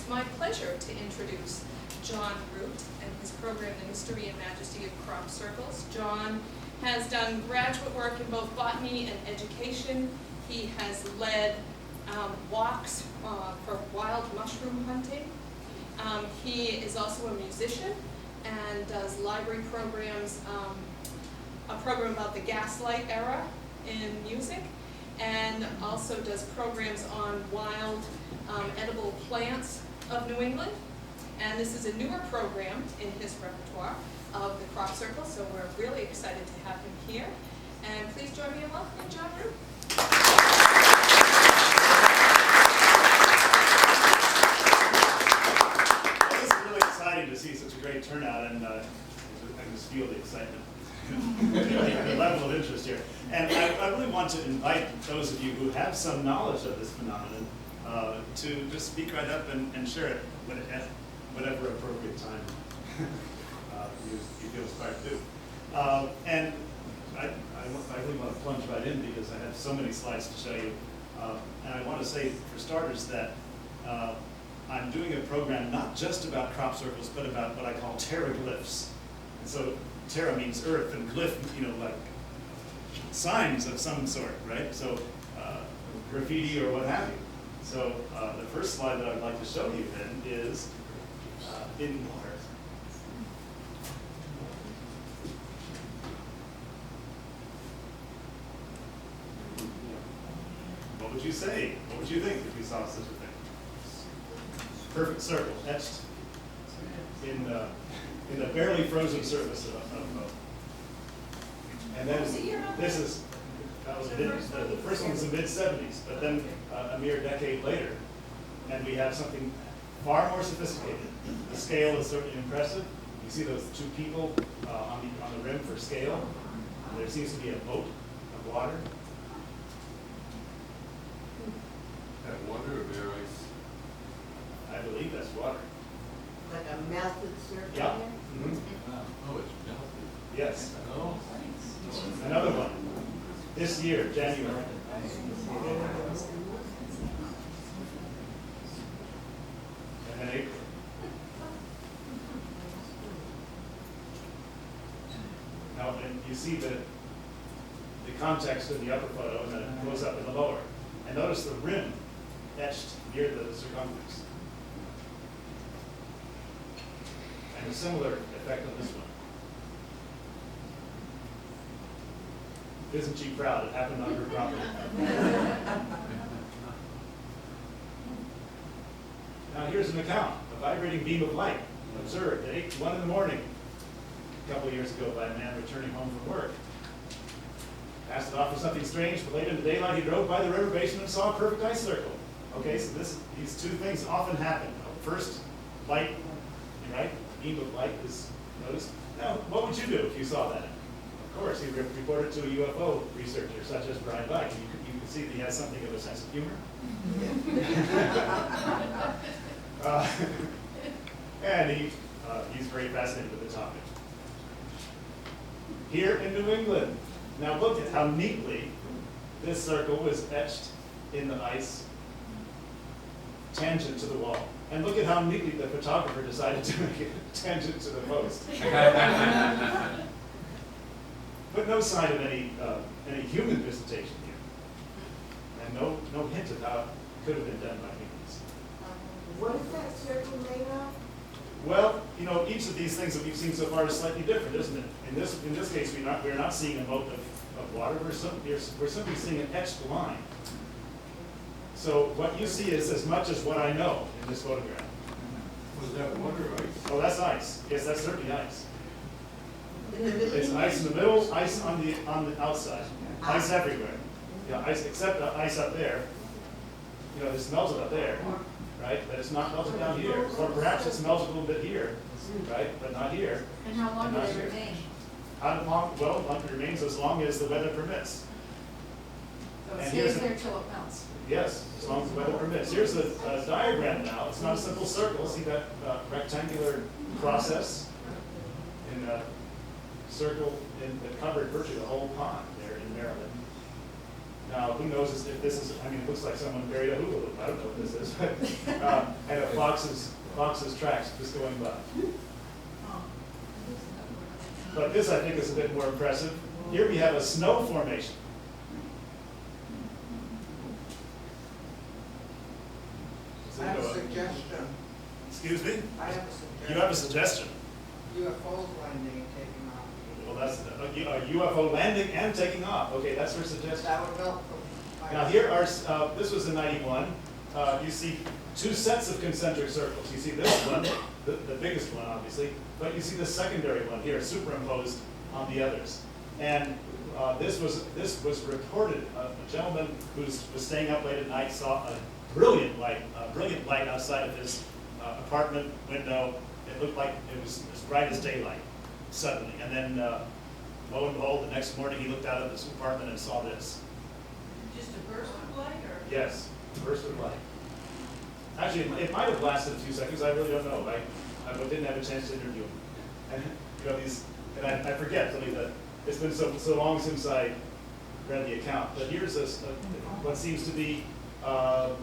it's my pleasure to introduce John Root and his program, The Mystery and Majesty of Crop Circles. John has done graduate work in both botany and education. He has led walks for wild mushroom hunting. He is also a musician and does library programs, a program about the gaslight era in music, and also does programs on wild edible plants of New England. And this is a newer program in his repertoire of the Crop Circle, so we're really excited to have him here. And please join me in welcoming John Root. It's really exciting to see such a great turnout, and I can just feel the excitement, the level of interest here. And I really want to invite those of you who have some knowledge of this phenomenon to just speak right up and share it at whatever appropriate time you feel inspired to do. And I really want to plunge right in because I have so many slides to show you. And I want to say, for starters, that I'm doing a program not just about crop circles, but about what I call terraglyphs. And so terra means earth, and glyph, like signs of some sort, right? So graffiti or what have you. So the first slide that I'd like to show you then is in water. What would you say? What would you think if you saw such a thing? Perfect circle etched in the barely frozen surface of and then the first one was the mid-70s, but then a mere decade later, and we have something far more sophisticated. The scale is certainly impressive. You see those two people on the rim for scale. There seems to be a boat of water. That water or bare ice? I believe that's water. Like a melted circle? Yeah. Mm-hmm. Oh, it's melted. Yes. Oh. Another one. This year, January. And then April. Now, and you see the context of the upper photo, and then it goes up in the lower. And notice the rim etched near the circumference. And a similar effect on this one. Isn't she proud? It happened on her property. Now here's an account. A vibrating beam of light observed at 1 in the morning a couple of years ago by a man returning home from work. Passed it off for something strange, but late in the daylight he drove by the river basin and saw a perfect ice circle. Okay, so these two things often happen. First, light, right? Beam of light is noticed. Now, what would you do if you saw that? Of course, he reported to a UFO researcher such as Brian Black. You can see that he has something of a sense of humor. And he's very fascinated with the topic. Here in New England, now look at how neatly this circle was etched in the ice, tangent to the wall. And look at how neatly the photographer decided to make it tangent to the post. But no sign of any human visitation here. And no hint of how it could have been done by humans. What is that circle made of? Well, each of these things that we've seen so far is slightly different, isn't it? In this case, we're not seeing a mote of water. We're simply seeing an etched line. So what you see is as much as what I know in this photograph. Was that water or ice? Oh, that's ice. Yes, that's certainly ice. It's ice in the middle, ice on the outside. Ice everywhere. Yeah, ice except ice up there. It's melted up there, right? But it's not melted down here. Or perhaps it's melted a little bit here, right? But not here. And how long will it remain? How long? Well, it remains as long as the weather permits. So it And stays there till it melts. Yes, as long as the weather permits. Here's a diagram now. It's not a simple circle. See that rectangular process in a circle that covered virtually the whole pond there in Maryland. Now, who knows if this is, I mean, it looks like someone buried a hula hoop, I don't know what this is, but, and a fox's tracks just going by. But this, I think, is a bit more impressive. Here we have a snow formation. I have a suggestion. Excuse me? I have a suggestion. You have a suggestion? UFOs landing and taking off. Well, that's a UFO landing and taking off. Okay, that's her suggestion. That would help. Now here are, this was in 91. You see two sets of concentric circles. You see this one, the biggest one, obviously, but you see the secondary one here superimposed on the others. And this was reported. A gentleman who was staying up late at night saw a brilliant light outside of his apartment window. It looked like it was as bright as daylight suddenly. And then, lo and behold, the next morning he looked out of his apartment and saw this. Just a burst of light, or? Yes, burst of light. Actually, it might have lasted a few seconds. I really don't know. I didn't have a chance to interview him. And you know and I forget really that it's been so long since I read the account. But here's what seems to be a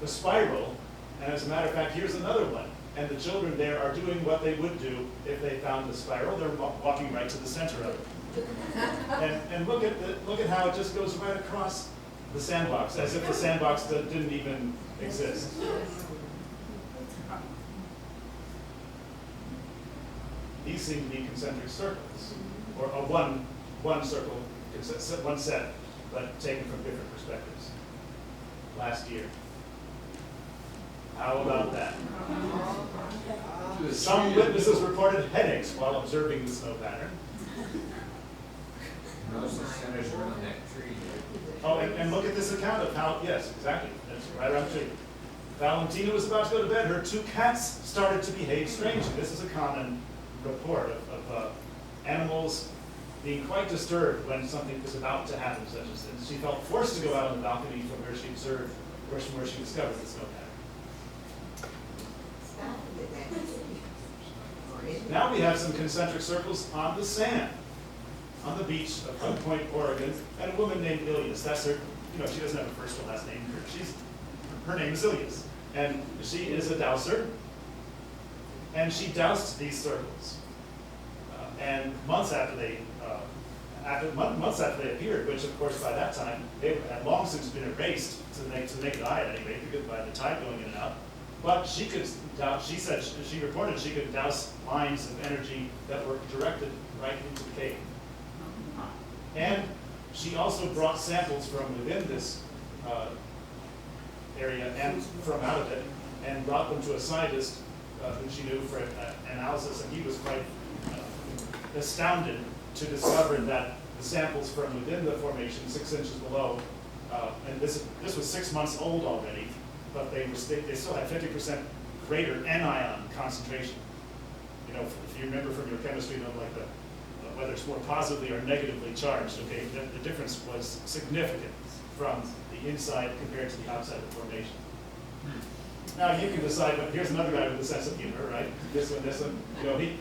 spiral, and as a matter of fact, here's another one. And the children there are doing what they would do if they found the spiral. They're walking right to the center of it. And look at how it just goes right across the sandbox, as if the sandbox didn't even exist. These seem to be concentric circles, or one circle, one set, but taken from different perspectives. Last year. How about that? Some witnesses reported headaches while observing the snow pattern. Notice the centers around that tree. Oh, and look at this account of how, yes, exactly, that's right around the tree. Valentina was about to go to bed. Her two cats started to behave strangely. This is a common report of animals being quite disturbed when something is about to happen, such as this. She felt forced to go out on the balcony from where she observed, where she discovered the snow pattern. Now we have some concentric circles on the sand, on the beach of Hood Point, Oregon, and a woman named Ilias. That's her, she doesn't have a first or last name. Her name is Ilias. And she is a dowser, and she doused these circles. And months after they appeared, which of course by that time, they had long since been erased to the naked eye at any rate, because by the tide going in and out. But she reported she could douse lines of energy that were directed right into the cave. And she also brought samples from within this area and from out of it, and brought them to a scientist who she knew for analysis, and he was quite astounded to discover that the samples from within the formation, 6 inches below, and this was 6 months old already, but they still had 50% greater anion concentration. If you remember from your chemistry, like whether it's more positively or negatively charged, okay, the difference was significant from the inside compared to the outside of the formation. Now you can decide, but here's another guy with a sense of humor, right? This one.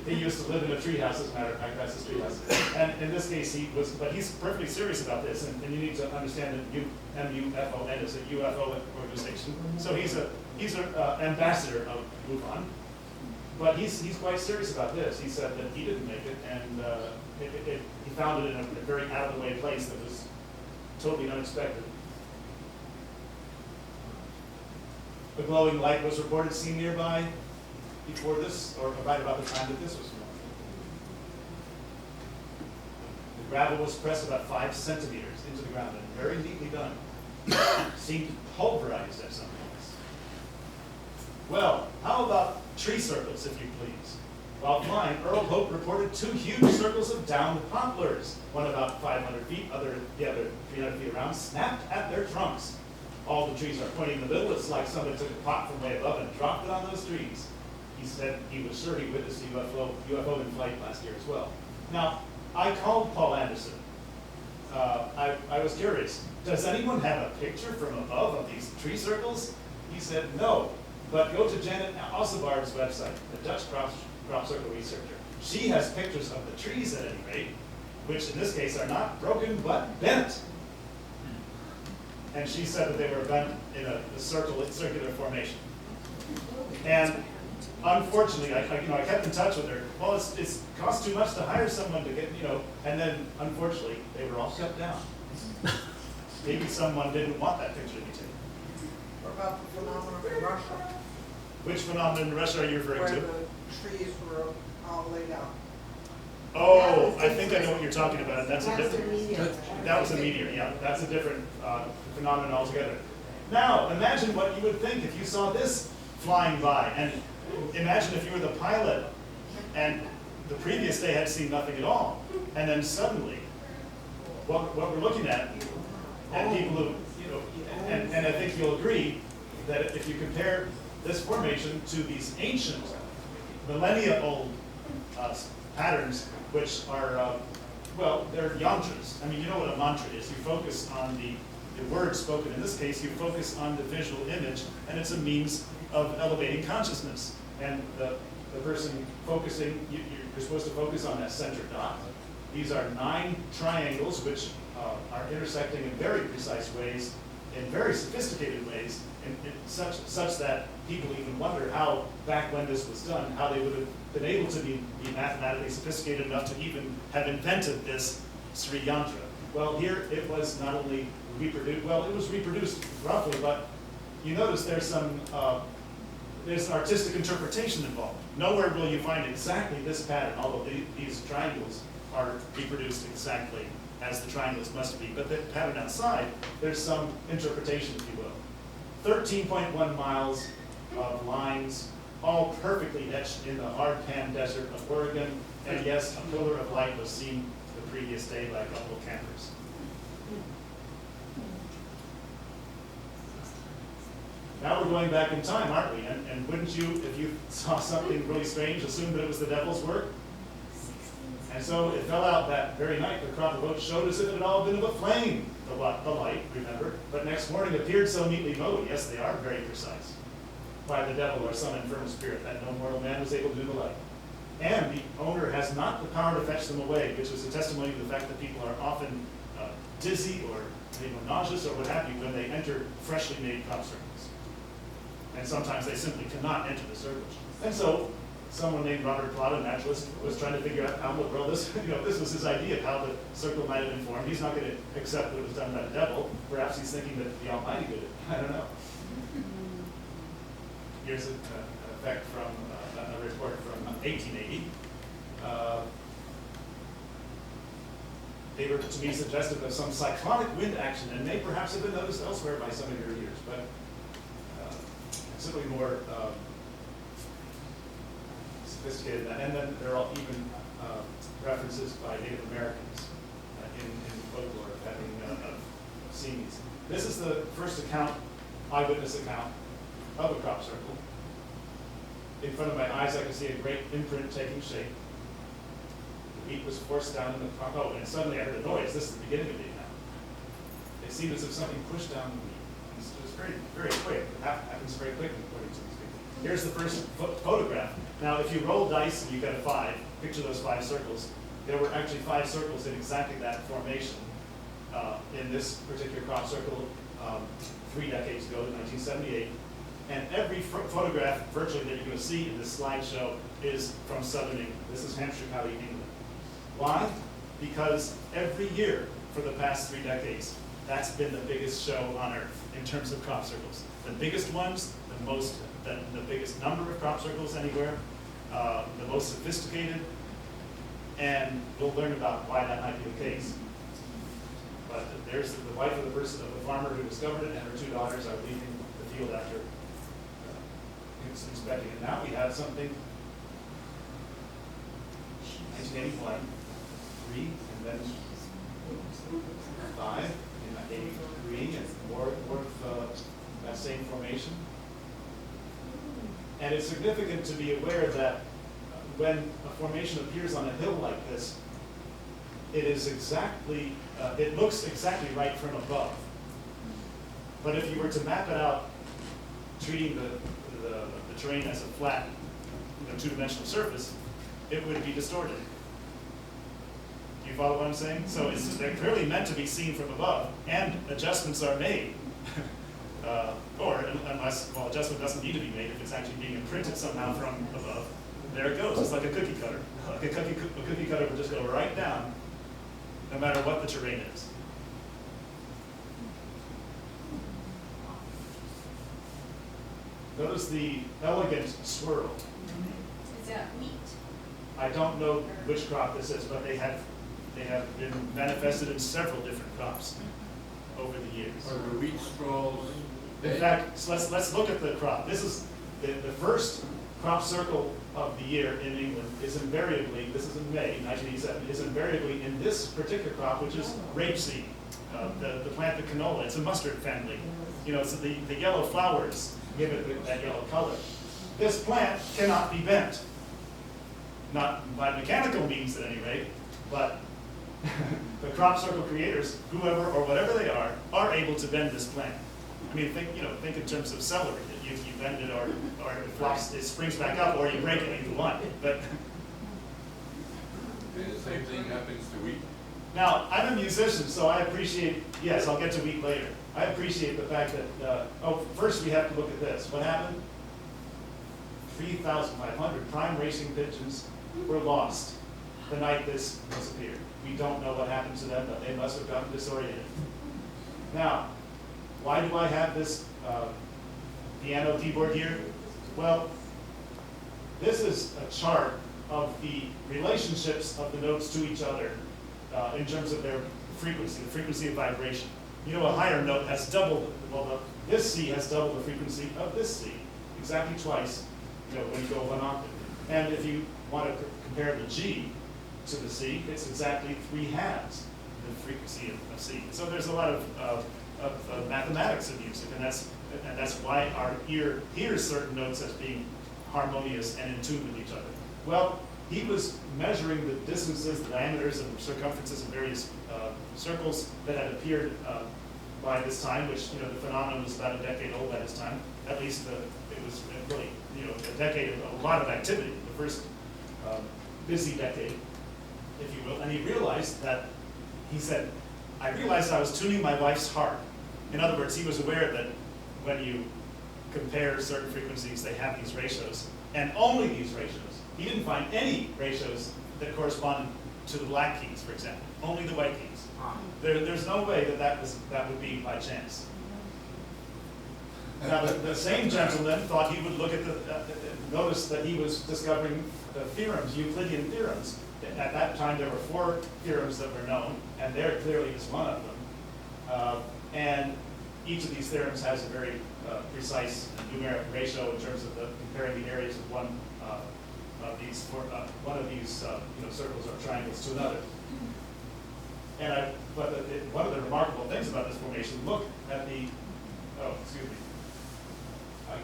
He used to live in a treehouse, as a matter of fact, that's his treehouse. And in this case, but he's perfectly serious about this, and you need to understand that MUFON is a UFO organization. So he's an ambassador of MUFON, but he's quite serious about this. He said that he didn't make it, and he found it in a very out of the way place that was totally unexpected. A glowing light was reported seen nearby before this, or right about the time that this was formed. The gravel was pressed about 5 centimeters into the ground, and very neatly done. Seemed pulverized at some points. Well, how about tree circles, if you please? While flying, Earl Hope reported 2 huge circles of downed poplars, one about 500 feet, the other 300 feet around, snapped at their trunks. All the trees are pointing in the middle. It's like somebody took a pot from way above and dropped it on those trees. He said he was sure he witnessed a UFO in flight last year as well. Now, I called Paul Anderson. I was curious, does anyone have a picture from above of these tree circles? He said no, but go to Janet Ossebaard's website, the Dutch crop circle researcher. She has pictures of the trees at any rate, which in this case are not broken but bent. and she said that they were bent in a circular formation. And unfortunately, I kept in touch with her. Well, it's cost too much to hire someone to get, and then unfortunately, they were all cut down. Maybe someone didn't want that picture to be taken. What about the phenomenon in Russia, Which phenomenon in Russia are you referring where to? the trees were all laid out? Oh, I think I know what you're talking about. That's a That's a different, meteor. that was a meteor, yeah. That's a different phenomenon altogether. Now, imagine what you would think if you saw this flying by. And imagine if you were the pilot and the previous day had seen nothing at all. And then suddenly, what we're looking at, and people who, and I think you'll agree that if you compare this formation to these ancient, millennia-old patterns, which are, they're yantras. I mean, you know what a mantra is. You focus on the word spoken. In this case, you focus on the visual image, and it's a means of elevating consciousness. And the person focusing, you're supposed to focus on that center dot. These are 9 triangles which are intersecting in very precise ways, in very sophisticated ways, in such that people even wonder how, back when this was done, how they would have been able to be mathematically sophisticated enough to even have invented this Sri Yantra. Well, here it was not only reproduced, it was reproduced roughly, but you notice there's an artistic interpretation involved. Nowhere will you find exactly this pattern, although these triangles are reproduced exactly as the triangles must be. But the pattern outside, there's some interpretation, if you will. 13.1 miles of lines, all perfectly etched in the hard pan desert of Oregon. And yes, a pillar of light was seen the previous day by a couple of campers. Now we're going back in time, aren't we? And wouldn't you, if you saw something really strange, assume that it was the devil's work? And so it fell out that very night. The crop of oats showed as if it had all been of a flame, the light, remember? But next morning appeared so neatly mowed. Yes, they are very precise. By the devil or some infernal spirit, that no mortal man was able to do the like. And the owner has not the power to fetch them away, which is a testimony to the fact that people are often dizzy or nauseous or what have you when they enter freshly made crop circles. And sometimes they simply cannot enter the circles. And so someone named Robert Plot, a naturalist, was trying to figure out how in the world this was his idea of how the circle might have been formed. He's not going to accept that it was done by the devil. Perhaps he's thinking that the Almighty did it. I don't know. Here's an effect from a report from 1880. They were, to me, suggestive of some cyclonic wind action and may perhaps have been noticed elsewhere by some of your readers, but simply more sophisticated than that. And then there are even references by Native Americans in folklore of having seen these. This is the first eyewitness account of a crop circle. In front of my eyes, I could see a great imprint taking shape. The wheat was forced down in the crop. Oh, and suddenly I heard a noise. This is the beginning of the account. It seemed as if something pushed down the wheat. It was very, very quick. It happens very quickly, according to these people. Here's the first photograph. Now, if you roll dice and you get a 5, picture those 5 circles. There were actually 5 circles in exactly that formation in this particular crop circle 3 decades ago, in 1978. And every photograph virtually that you're going to see in this slideshow is from southern England. This is Hampshire County, England. Why? Because every year for the past 3 decades, that's been the biggest show on earth in terms of crop circles. The biggest ones, the biggest number of crop circles anywhere, the most sophisticated, and we'll learn about why that might be the case. But there's the wife of the farmer who discovered it, and her 2 daughters are leaving the field after inspecting it. Now we have something 1981, 3, and then 5, and 83, and more of that same formation. And it's significant to be aware that when a formation appears on a hill like this, it is exactly, it looks exactly right from above. But if you were to map it out, treating the terrain as a flat, 2-dimensional surface, it would be distorted. You follow what I'm saying? So they're clearly meant to be seen from above, and adjustments are made. Or unless, well, adjustment doesn't need to be made if it's actually being imprinted somehow from above. There it goes. It's like a cookie cutter. Like a cookie cutter will just go right down, no matter what the terrain is. Notice the elegant swirl. Is that wheat? I don't know which crop this is, but they have been manifested in several different crops over the years. Are the wheat straws In big? fact, so let's look at the crop. This is the first crop circle of the year in England is invariably, this is in May 1987, is invariably in this particular crop, which is rapeseed, the plant, the canola. It's a mustard family. You know, so the yellow flowers give it that yellow color. This plant cannot be bent. Not by mechanical means at any rate, but the crop circle creators, whoever or whatever they are able to bend this plant. I mean, think in terms of celery. That you bend it, or it flops, it springs back up, or you break it, either one. But And the same thing happens to wheat? now, I'm a musician, so I appreciate. Yes, I'll get to wheat later. I appreciate the fact that. First we have to look at this. What happened? 3,500 prime racing pigeons were lost the night this disappeared. We don't know what happened to them, but they must have gotten disoriented. Now, why do I have this piano keyboard here? Well, this is a chart of the relationships of the notes to each other in terms of their frequency, the frequency of vibration. You know, a higher note has doubled, well, this C has double the frequency of this C, exactly twice, when you go one octave. And if you want to compare the G to the C, it's exactly 3/2 the frequency of C. So there's a lot of mathematics in music, and that's why our ear hears certain notes as being harmonious and in tune with each other. Well, he was measuring the distances, the diameters, and circumferences of various circles that had appeared by this time, which, the phenomenon was about a decade old by this time. At least it was really, a decade of a lot of activity, the first busy decade, if you will. And he realized that, he said, I realized I was tuning my wife's heart. In other words, he was aware that when you compare certain frequencies, they have these ratios, and only these ratios. He didn't find any ratios that corresponded to the black keys, for example, only the white keys. There's no way that would be by chance. Now, the same gentleman thought he would look at notice that he was discovering the theorems, Euclidean theorems. At that time, there were 4 theorems that were known, and there clearly is one of them. And each of these theorems has a very precise numeric ratio in terms of comparing the areas of one of these circles or triangles to another. And one of the remarkable things about this formation, look at the. Oh, excuse me.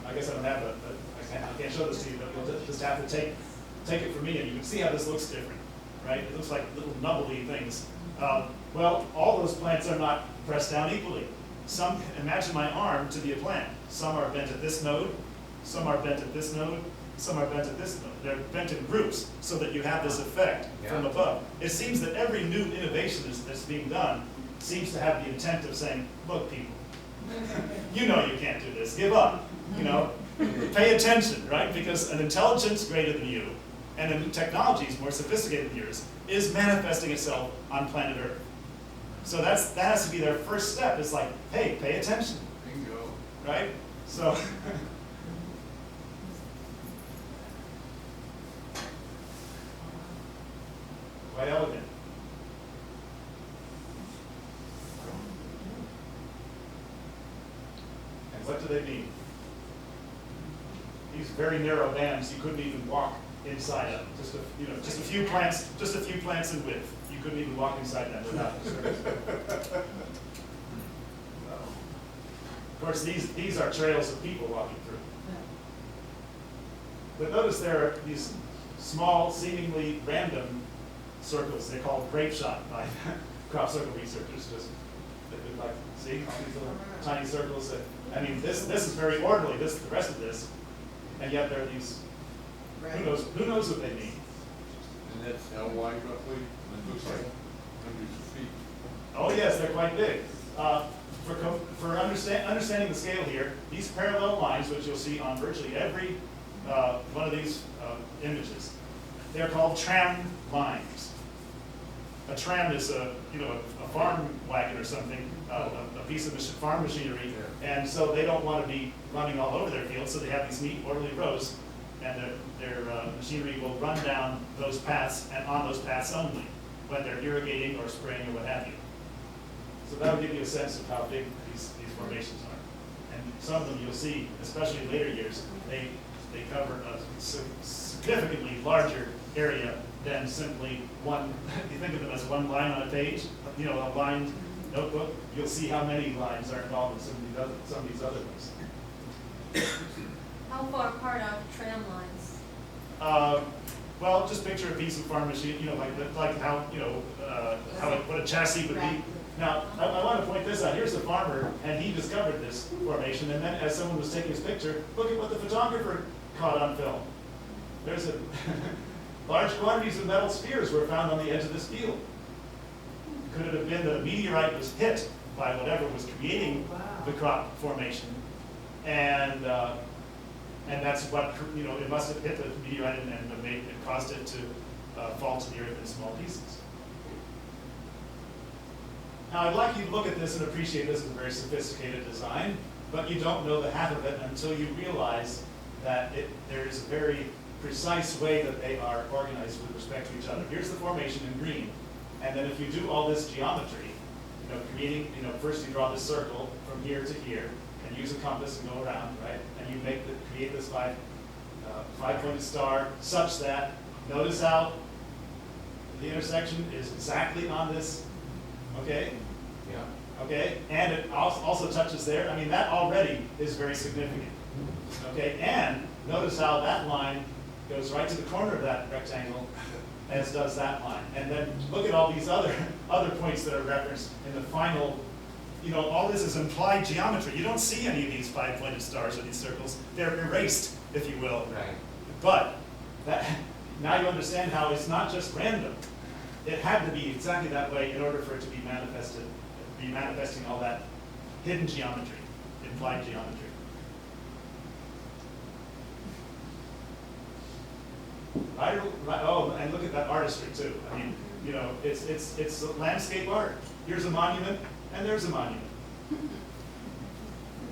I guess I don't have I can't show this to you, but you'll just have to take it from me, and you can see how this looks different, right? It looks like little nubbly things. Well, all those plants are not pressed down equally. Some, imagine my arm to be a plant. Some are bent at this node, some are bent at this node, some are bent at this node. They're bent in groups so that you have this effect from above. It seems that every new innovation that's being done seems to have the intent of saying, look, people, you know you can't do this, give up, pay attention, right? Because an intelligence greater than you and a new technology is more sophisticated than yours is manifesting itself on planet Earth. So that has to be their first step. It's like, hey, pay attention. Bingo. Right? So quite elegant. And what do they mean? These very narrow bands you couldn't even walk inside of. Just a few plants in width. You couldn't even walk inside them without disturbance. Of course, these are trails of people walking through. But notice there are these small, seemingly random circles. They're called grape shot by crop circle researchers. Just see all these little tiny circles. This is very orderly. The rest of this, and yet there are these. Who knows what they mean? And that's how wide roughly? It looks like hundreds of feet. Oh, yes, they're quite big. For understanding the scale here, these parallel lines, which you'll see on virtually every one of these images, they're called tram lines. A tram is a farm wagon or something, a piece of farm machinery, and so they don't want to be running all over their fields, so they have these neat orderly rows, and their machinery will run down those paths and on those paths only when they're irrigating or spraying or what have you. So that'll give you a sense of how big these formations are. And some of them you'll see, especially in later years, they cover a significantly larger area than simply one. You think of them as one line on a page, a lined notebook. You'll see how many lines are involved in some of these other ones. How far apart are the tram lines? Well, just picture a piece of farm machine, like how what a chassis would be. Now, I want to point this out. Here's the farmer, and he discovered this formation, and then as someone was taking his picture, look at what the photographer caught on film. There's large quantities of metal spheres were found on the edge of this field. Could it have been that a meteorite was hit by whatever was creating the crop formation, and that's what, it must have hit the meteorite and it caused it to fall to the earth in small pieces. Now, I'd like you to look at this and appreciate this as a very sophisticated design, but you don't know the half of it until you realize that there is a very precise way that they are organized with respect to each other. Here's the formation in green, and then if you do all this geometry, creating, first you draw this circle from here to here, and use a compass and go around, right? And you create this five-pointed star such that, notice how the intersection is exactly on this, okay? Yeah. Okay, and it also touches there. I mean, that already is very significant. Okay, and notice how that line goes right to the corner of that rectangle, as does that line. And then look at all these other points that are referenced in the final. All this is implied geometry. You don't see any of these five-pointed stars or these circles. They're erased, if you will. Right. But now you understand how it's not just random. It had to be exactly that way in order for it to be manifesting all that hidden geometry, implied geometry. Right, oh, and look at that artistry too. I mean, it's landscape art. Here's a monument, and there's a monument.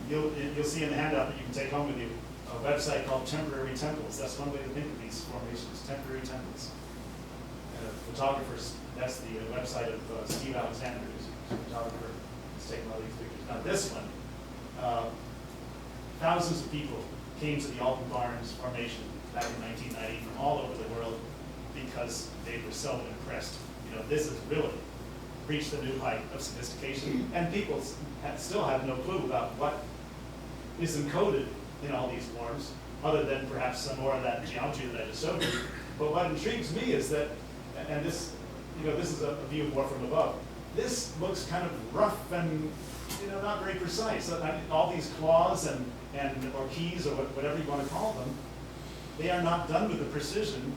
You'll see in the handout that you can take home with you a website called Temporary Temples. That's one way to think of these formations, temporary temples. And photographers, that's the website of Steve Alexander, who's a photographer. He's taking all these pictures. Now this one, thousands of people came to the Alton Barnes formation back in 1990 from all over the world because they were so impressed. This has really reached a new height of sophistication, and people still have no clue about what is encoded in all these forms, other than perhaps some more of that geometry that I just showed you. But what intrigues me is that, and this is a view more from above, this looks kind of rough and not very precise. So, all these claws and or keys or whatever you want to call them, they are not done with the precision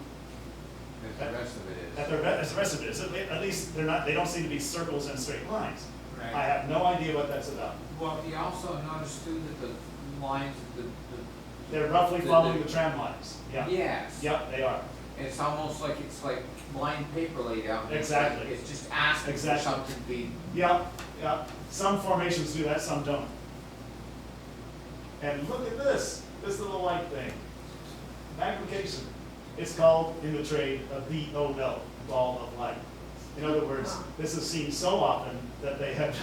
As the rest of it is. as the rest of it is. At least they don't seem to be circles and straight lines. Right. I have no idea what that's about. Well, you also notice too that the lines, They're roughly following the tram lines. Yeah. yes. Yep, they are. It's almost like it's like lined paper laid out. Exactly. It's just asking Exactly. for something to be. Yeah, yeah. Some formations do that, some don't. And look at this little light thing. Magnification. It's called in the trade a BOL, ball of light. In other words, this is seen so often that they have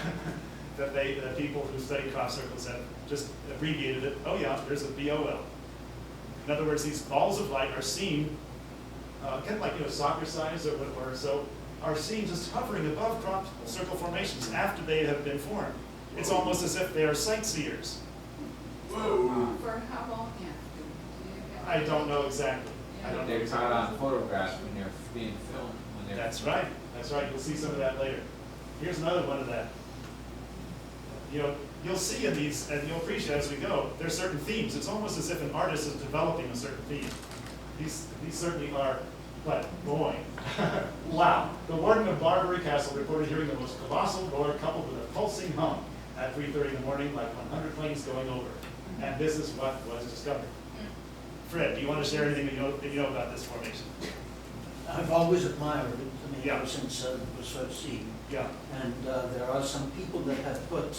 the people who study crop circles have just abbreviated it. Oh yeah, there's a BOL. In other words, these balls of light are seen, kind of like soccer size or so, are seen just hovering above crop circle formations after they have been formed. It's almost as if they are sightseers. Whoa. For how long? Yeah. I don't know exactly. I don't know They're exactly. caught on photographs when they're being filmed. When they're That's right. That's right. You'll see some of that later. Here's another one of that. You'll see in these, and you'll appreciate as we go, there's certain themes. It's almost as if an artist is developing a certain theme. These certainly are But boy, wow. The warden of Barbary Castle reported hearing the most colossal roar coupled with a pulsing hum at 3:30 in the morning, like 100 planes going over. And this is what was discovered. Fred, do you want to share anything that you know about this formation? I've always admired it, I mean, Yeah. ever since it was first seen. Yeah. And there are some people that have put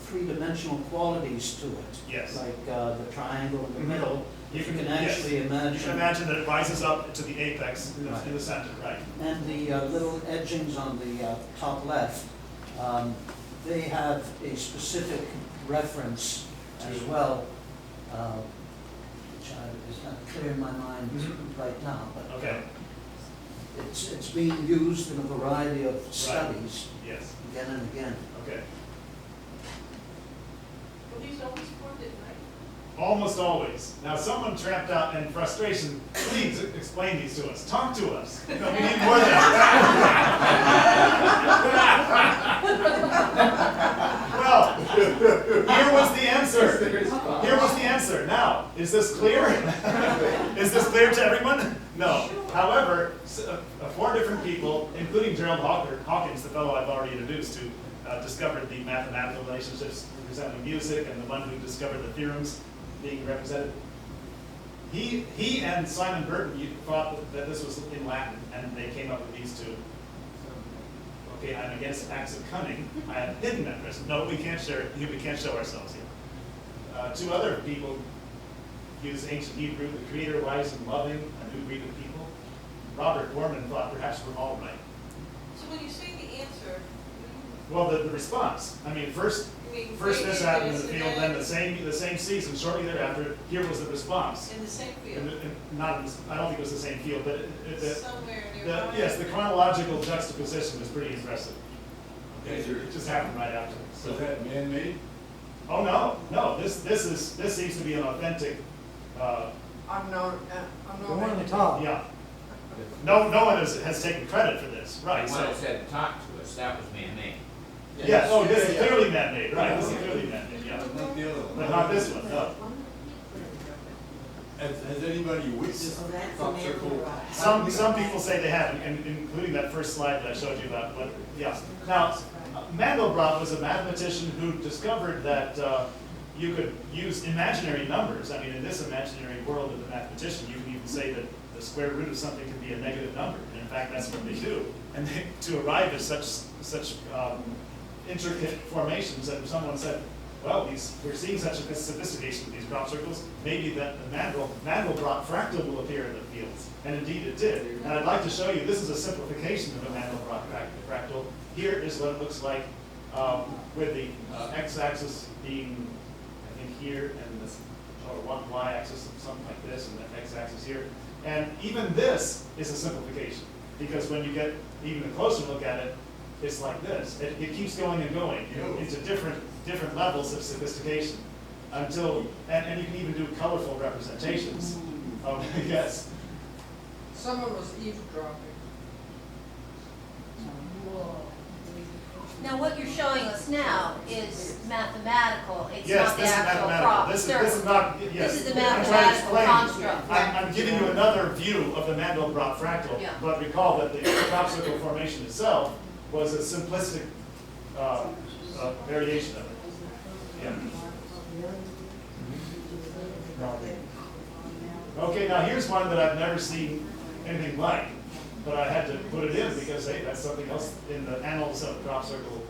three-dimensional qualities to it. Yes. Like the triangle in the Mhm. middle. You You can- can yes. actually You can imagine. imagine that it rises up to the apex Right. in the center, right? And the little edgings on the top left, they have a specific reference as well, which is not clear in my mind Mhm. right now, but Okay, it's being used in a variety of studies yes, again and again. okay. Well, these always formed it, right? Almost always. Now, someone trapped out in frustration, please explain these to us. Talk to us. You know, we need more than Well, here was the answer. Here was the answer. Now, is this clear? Is this clear to everyone? No. However, four different people, including Gerald Hawkins, the fellow I've already introduced, who discovered the mathematical relationships representing music and the one who discovered the theorems being represented. He and Simon Burton thought that this was in Latin, and they came up with these two. Okay, I'm against acts of cunning. I have hidden that present. No, we can't share it. We can't show ourselves here. Two other people use ancient Hebrew, the creator, wise and loving, a new breed of people. Robert Borman thought perhaps we're all right. So when you say the answer, Well, the response. I mean, first this happened in the field, then the same season, shortly thereafter, here was the response. in the same In field, the- in- Not, in- I don't think it was the same field, but somewhere nearby? yes, the chronological juxtaposition was pretty impressive. Okay, Is there- it just happened right after. So is that man-made? Oh, no, this seems to be an authentic, Unknown. The one on the top. yeah. No one has taken credit for this, right? The So, one that said, talk to us, that was man-made. yeah, oh, this is clearly man-made, right, this is clearly man-made, yeah. Not the other one. But not this one, no. Has anybody witnessed So that's crop an circle? animal. Some people say they have, including that first slide that I showed you about what, yeah. Now, Mandelbrot was a mathematician who discovered that you could use imaginary numbers. I mean, in this imaginary world of the mathematician, you can even say that the square root of something can be a negative number. And in fact, that's what they do. And to arrive at such intricate formations, and someone said, well, we're seeing such a sophistication of these crop circles, maybe that the Mandelbrot fractal will appear in the fields. And indeed it did. And I'd like to show you, this is a simplification of a Mandelbrot fractal. Here is what it looks like with the x-axis being, I think, here, and this, or one y-axis, something like this, and the x-axis here. And even this is a simplification, because when you get even a closer look at it, it's like this. It keeps going and going into different levels of sophistication until, and you can even do colorful representations of, yes. Someone was eavesdropping. Now, what you're showing us now is mathematical, it's Yes, not the this is actual mathematical. crop This circle. is not, yes. This is a I'm trying to mathematical explain. construct. I'm giving you another view of the Mandelbrot fractal, Yeah. but recall that the crop circle formation itself was a simplistic variation of it. Yeah. Okay, now here's one that I've never seen anything like, but I had to put it in because, hey, that's something else in the annals of crop circle.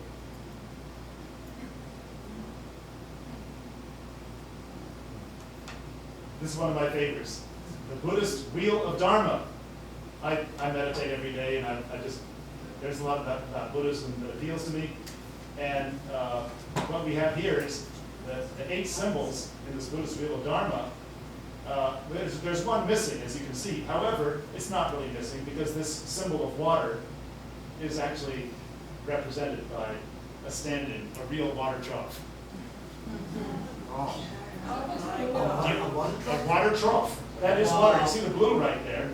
This is one of my favorites. The Buddhist Wheel of Dharma. I meditate every day, and I just, there's a lot about Buddhism that appeals to me. And what we have here is the 8 symbols in this Buddhist Wheel of Dharma. There's one missing, as you can see. However, it's not really missing because this symbol of water is actually represented by a stand-in, a real water trough. A water trough. That is water. You see the blue right there,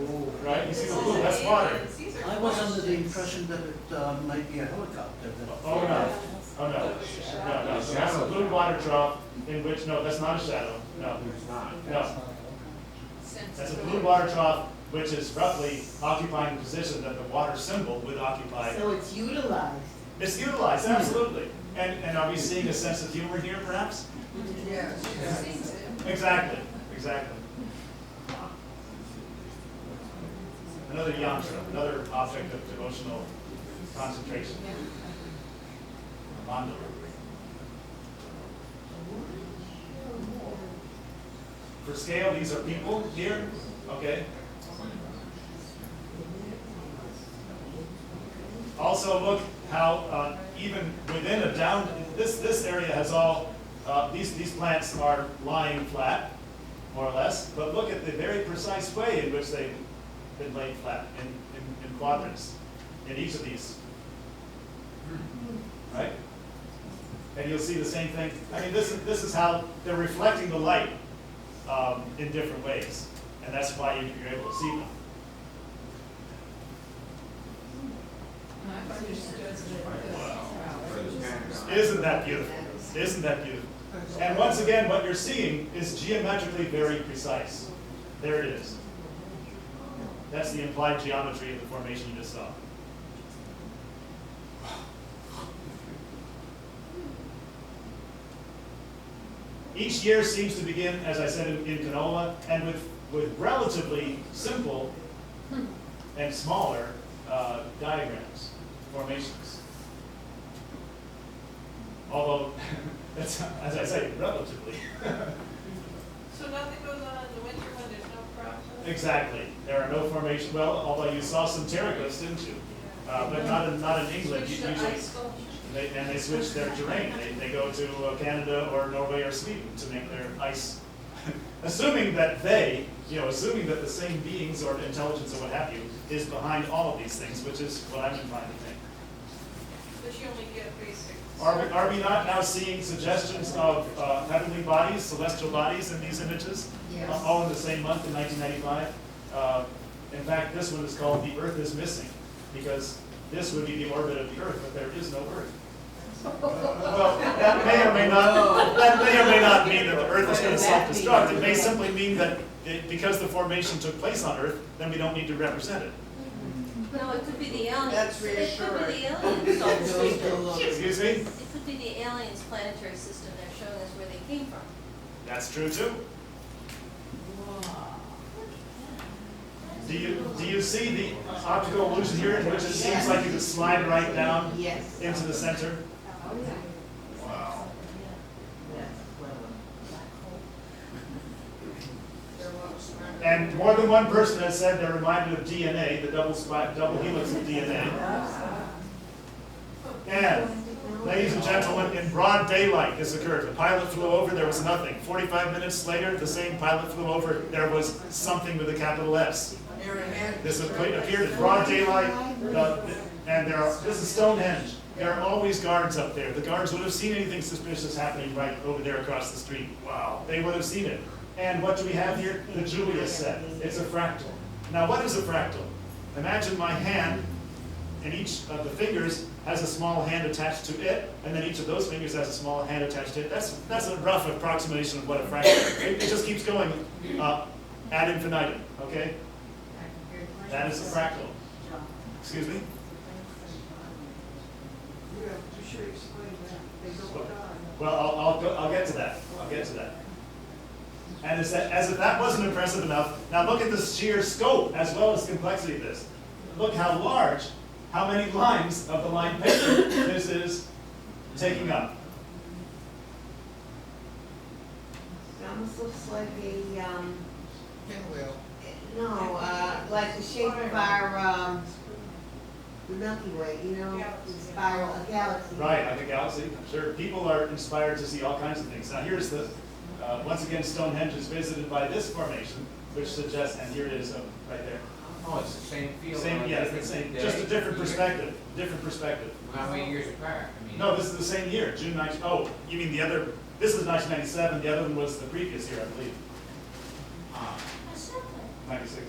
right? You see the blue, that's water. I was under the impression that it might be a helicopter. Oh, no. Oh, no. No. So that's a blue water trough in which, no, that's not a shadow. No. No. That's a blue water trough which is roughly occupying the position that the water symbol would occupy. So it's utilized. It's utilized, absolutely. And are we seeing a sense of humor here, perhaps? Yes, yes. Exactly, exactly. Another yantra, another object of devotional concentration. Mandala. For scale, these are people here, okay? Also, look how even within a down, this area has all, these plants are lying flat, more or less, but look at the very precise way in which they've been laid flat in quadrants in each of these. Right? And you'll see the same thing. I mean, this is how they're reflecting the light in different ways, and that's why you're able to see them. Isn't that beautiful? Isn't that beautiful? And once again, what you're seeing is geometrically very precise. There it is. That's the implied geometry of the formation you just saw. Each year seems to begin, as I said, in canola, and with relatively simple and smaller diagrams, formations. Although, that's, as I say, relatively. So nothing goes on in the winter when there's no crops? Exactly. There are no formations. Well, although you saw some pterygots, didn't you? But not in England. Switch to Usually, ice sculpture. they switch their terrain. They go to Canada or Norway or Sweden to make their ice. Assuming that assuming that the same beings or intelligence or what have you is behind all of these things, which is what I'm inclined to think. But you only get basic. Are we not now seeing suggestions of heavenly bodies, celestial bodies in these images? Yes. All in the same month in 1995. In fact, this one is called "The Earth is Missing," because this would be the orbit of the Earth, but there is no Earth. Well, that may or may not mean that the Earth is going to self-destruct. It may simply mean that because the formation took place on Earth, then we don't need to represent it. No, it could be the aliens. That's It could be the reassuring. aliens solar system. Excuse me? It could be the aliens' planetary system. They're showing us where they came from. That's true too. Do you see the optical illusion here, in which it seems like you could slide right down Yes. into the center? Wow. That's clever. And more than one person has said they're reminded of DNA, the double helix of DNA. And, ladies and gentlemen, in broad daylight this occurred. The pilot flew over, there was nothing. 45 minutes later, the same pilot flew over, there was something with a capital S. This appeared in broad daylight, and this is Stonehenge. There are always guards up there. The guards would have seen anything suspicious happening right over there across the street. Wow, they would have seen it. And what do we have here? The Julius set. It's a fractal. Now, what is a fractal? Imagine my hand, and each of the fingers has a small hand attached to it, and then each of those fingers has a small hand attached to it. That's a rough approximation of what a fractal is. It just keeps going ad infinitum, okay? That is a fractal. Excuse me? Well, I'll get to that. I'll get to that. And as if that wasn't impressive enough, now look at the sheer scope as well as complexity of this. Look how large, how many lines of the line paper this is taking up. It almost looks like a, Pinwheel. no, like the shape of our, the Milky Way, you know, the spiral, a galaxy. Right, like a galaxy. Sure, people are inspired to see all kinds of things. Now here's the, once again, Stonehenge is visited by this formation, which suggests, and here it is right there. Oh, it's the same field. on Same, a yeah, it's the different same, day, just a different year. perspective, different perspective. How many years apart? I mean. No, this is the same year, June 19, oh, you mean the other, this is 1997, the other one was the previous year, I believe, Ah, 96.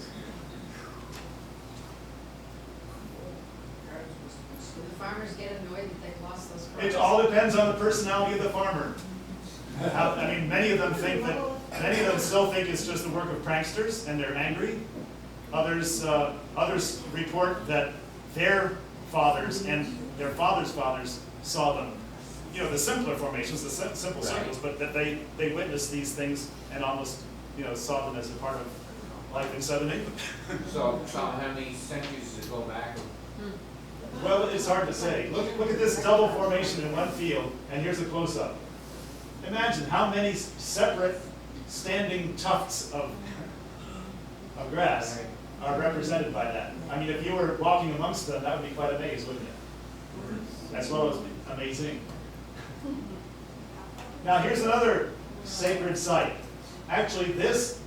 The farmers get annoyed that they've lost those crops. It all depends on the personality of the farmer. I mean, many of them still think it's just the work of pranksters, and they're angry. Others report that their fathers and their fathers' fathers saw them. You know, the simpler formations, the simple circles, but that they witnessed these things and almost, saw them as a part of life in southern England. So how many centuries does it go back? Well, it's hard to say. Look at this double formation in one field, and here's a close-up. Imagine how many separate standing tufts of grass are represented by that. I mean, if you were walking amongst them, that would be quite a maze, wouldn't it? As well as amazing. Now, here's another sacred site. Actually, this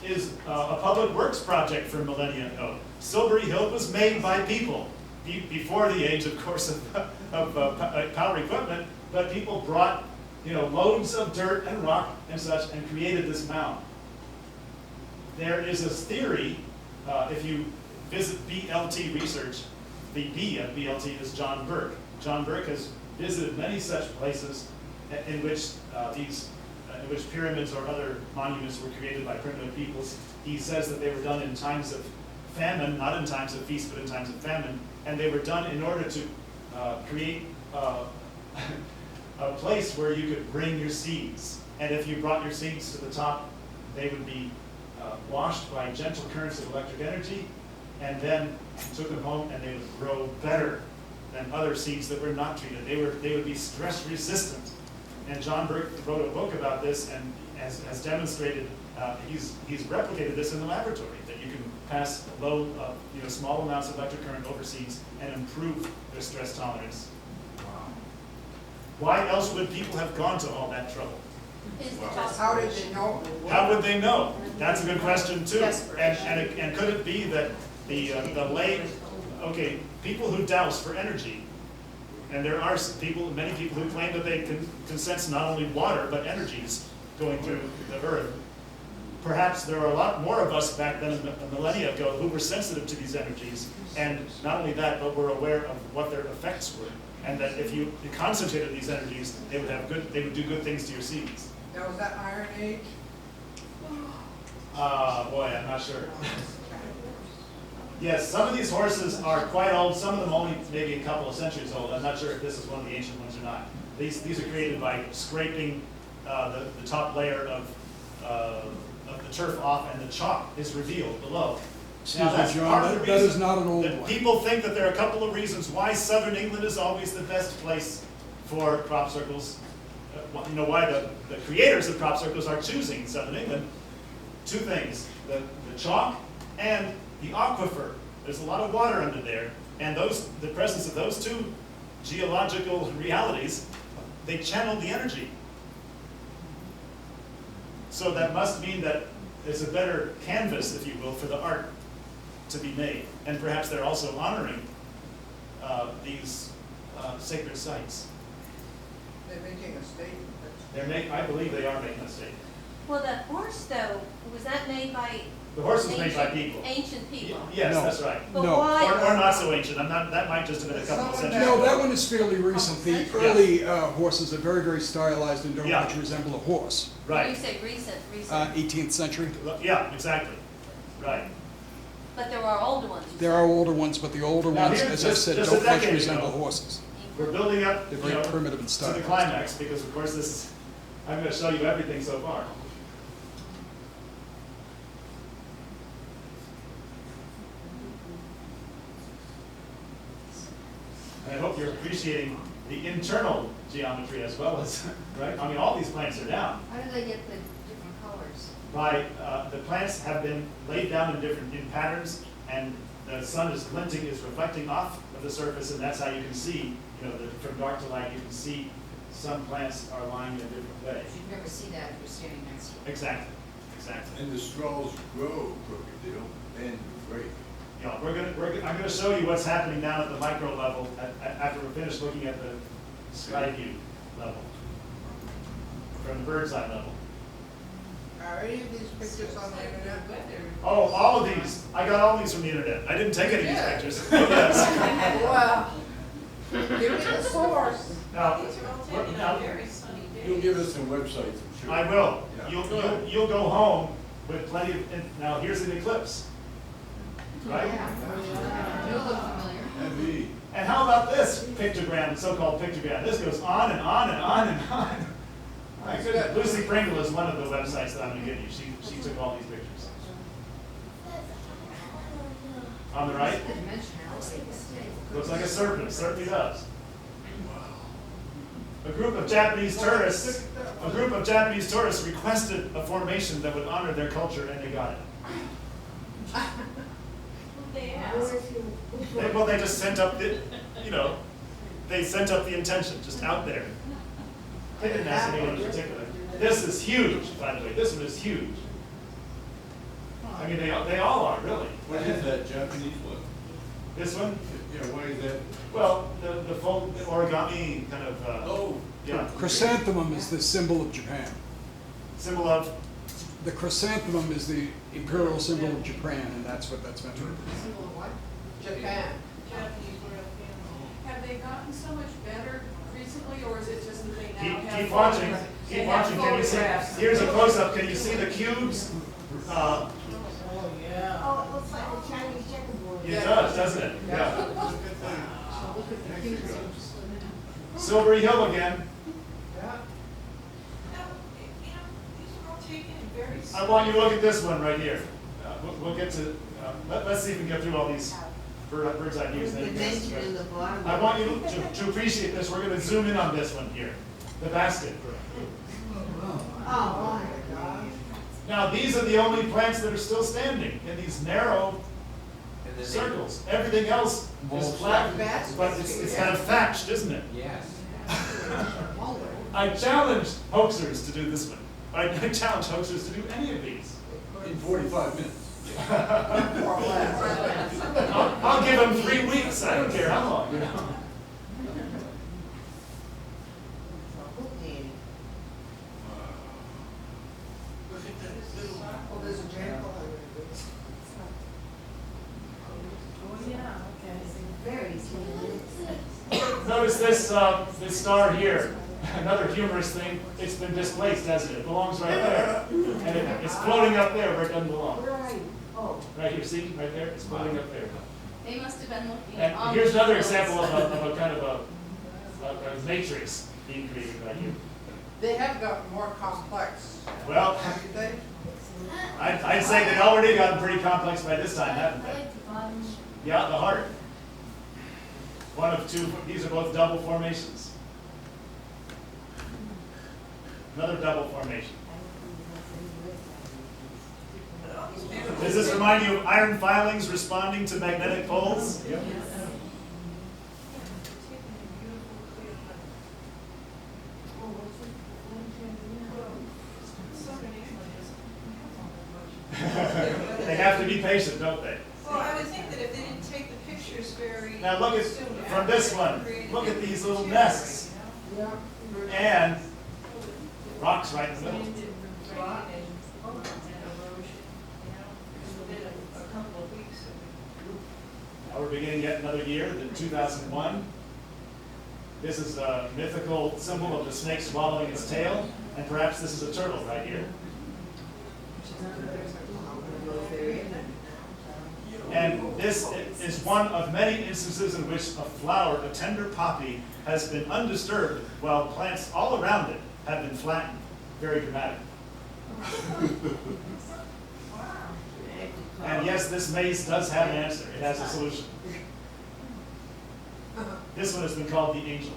is a public works project from millennia ago. Silbury Hill was made by people before the age, of course, of power equipment, but people brought, loads of dirt and rock and such and created this mound. There is a theory, if you visit BLT research, the B of BLT is John Burke. John Burke has visited many such places in which pyramids or other monuments were created by primitive peoples. He says that they were done in times of famine, not in times of feast, but in times of famine, and they were done in order to create a place where you could bring your seeds. And if you brought your seeds to the top, they would be washed by gentle currents of electric energy, and then you took them home and they would grow better than other seeds that were not treated. They would be stress resistant. And John Burke wrote a book about this and has demonstrated, he's replicated this in the laboratory, that you can pass small amounts of electric current over seeds and improve their stress tolerance. Why else would people have gone to all that trouble? How did they know? How would they know? That's a good question too. And could it be that the people who douse for energy, and there are many people who claim that they can sense not only water but energies going through the earth. Perhaps there are a lot more of us back then, a millennia ago, who were sensitive to these energies, and not only that, but were aware of what their effects were, and that if you concentrated these energies, they would do good things to your seeds. Now, was that Iron Age? Boy, I'm not sure. Yes, some of these horses are quite old, some of them only maybe a couple of centuries old. I'm not sure if this is one of the ancient ones or not. These are created by scraping the top layer of the turf off, and the chalk is revealed below. Now, that's part of the that is reason not an old that one. people think that there are a couple of reasons why southern England is always the best place for crop circles. Why the creators of crop circles are choosing southern England. Two things, the chalk and the aquifer. There's a lot of water under there, and the presence of those two geological realities, they channel the energy. So that must mean that it's a better canvas, if you will, for the art to be made. And perhaps they're also honoring these sacred sites. They're making a statement. I believe they are making a statement. Well, the horse though, was that made by? The horse was made by people. Ancient people. Yes, No. that's right. But No. why? Or not so ancient. That might just have been a couple of centuries No, ago. that one is fairly recent. The early horses are very, very stylized and don't Yeah. much resemble a horse. When you Right. say recent. 18th century. Yeah, exactly. Right. But there are older ones. you There said. are older ones, but the older Now, ones, here, as I said, just a don't much decade resemble ago. horses. We're building up, They're very primitive in to style. the climax, because of course I'm going to show you everything so far. And I hope you're appreciating the internal geometry as well as, right? I mean, all these plants are down. How do they get the different colors? The plants have been laid down in patterns, and the sun is reflecting off of the surface, and that's how you can see, from dark to light, you can see some plants are lying in a different way. You'd never see that if you're standing next to it. Exactly. And the straws grow crooked, they don't bend or break. I'm gonna show you what's happening down at the micro level after we're finished looking at the sky view level, from the bird's eye level. Are any of these pictures on the internet? Oh, all of these. I got all these from the internet. I didn't take any of these Yeah. pictures. Yes. Wow. Give me the source. Now, These are all what- taken now, on very sunny days. You'll give us some websites, I'm sure. I will. Yeah. You'll go home with plenty of. Now, here's an eclipse. right? You look familiar. Heavy. And how about this pictogram, so-called pictogram? This goes on and on and on and on. My goodness, Lucy Pringle is one of the websites that I'm gonna give you. She took all these pictures. On the right, looks like a serpent, it certainly does. A group of Japanese tourists requested a formation that would honor their culture, and they got it. They asked. They just sent up the, they sent up the intention, just out there. They didn't ask anyone in particular. This is huge, by the way. This one is huge. I mean, they all are, really. What is that Japanese one? This one? Yeah, why is that? Well, the folk the origami kind of, Oh, yeah. Chrysanthemum is the symbol of Japan. Symbol of, The chrysanthemum is the imperial symbol of Japan, and that's what that's meant to represent. Symbol of what? Japan. Japanese royal family. Have they gotten so much better recently, or is it just that they now have? keep watching, photographs? keep They have watching. Can you see? photographs. Here's a close-up. Can you see the cubes? Oh, yeah. Oh, it looks like a Chinese checkerboard. It does, doesn't it? Yeah. Look at the cubes. Silvery Hill again. Yeah. No, these are all taken in very. I want you to look at this one right here. We'll get to, let's see if we can get through all these bird's eye views. The dimension in the bottom. I want you to appreciate this. We're going to zoom in on this one here, the basket. Oh, my God. Now, these are the only plants that are still standing in these narrow And then they- circles. Everything else is flat, but it's kind of thatched, isn't it? Yes. I challenge hoaxers to do this one. I challenge hoaxers to do any of these. in 45 minutes. I'll give them 3 weeks. I don't care how long. Oh, there's a jackal under this. Oh, yeah, okay. Very small. Notice this star here. Another humorous thing. It's been displaced, hasn't it? It belongs right there, and it's floating up there where it doesn't belong. Where are you? Oh. Right here, see, right there. It's floating up there. They must have been looking And on. here's the another hills. example of a kind of a matrix being created right here. They have gotten more complex, Well, haven't they? I'd say they've already gotten pretty complex by this time, haven't I they? like the bottom. Yeah, the heart. One of two, these are both double formations. Another double formation. Does this remind you of iron filings responding to magnetic poles? Yep. They have to be patient, don't they? Well, I would think that if they didn't take the pictures very. Now look at, soon from after, this they one, created look at the these little material, nests you know? and rocks right in the middle. Wind and rain and erosion, you know, just within a couple of weeks of. Now we're beginning yet another year, the 2001. This is a mythical symbol of the snake swallowing its tail, and perhaps this is a turtle right here. And this is one of many instances in which a flower, a tender poppy, has been undisturbed while plants all around it have been flattened. Very dramatic. And yes, this maze does have an answer. It has a solution. This one has been called the angel.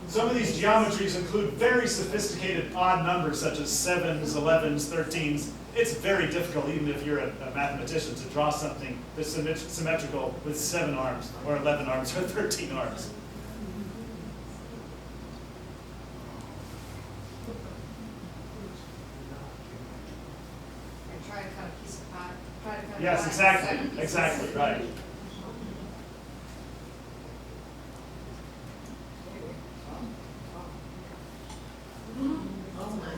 Some of these geometries include very sophisticated odd numbers such as 7s, 11s, 13s. It's very difficult, even if you're a mathematician, to draw something that's symmetrical with 7 arms, or 11 arms, or 13 arms. And try to cut a piece of pie, try to cut a Yes, pie in exactly, 7 pieces. exactly, right. Oh, my.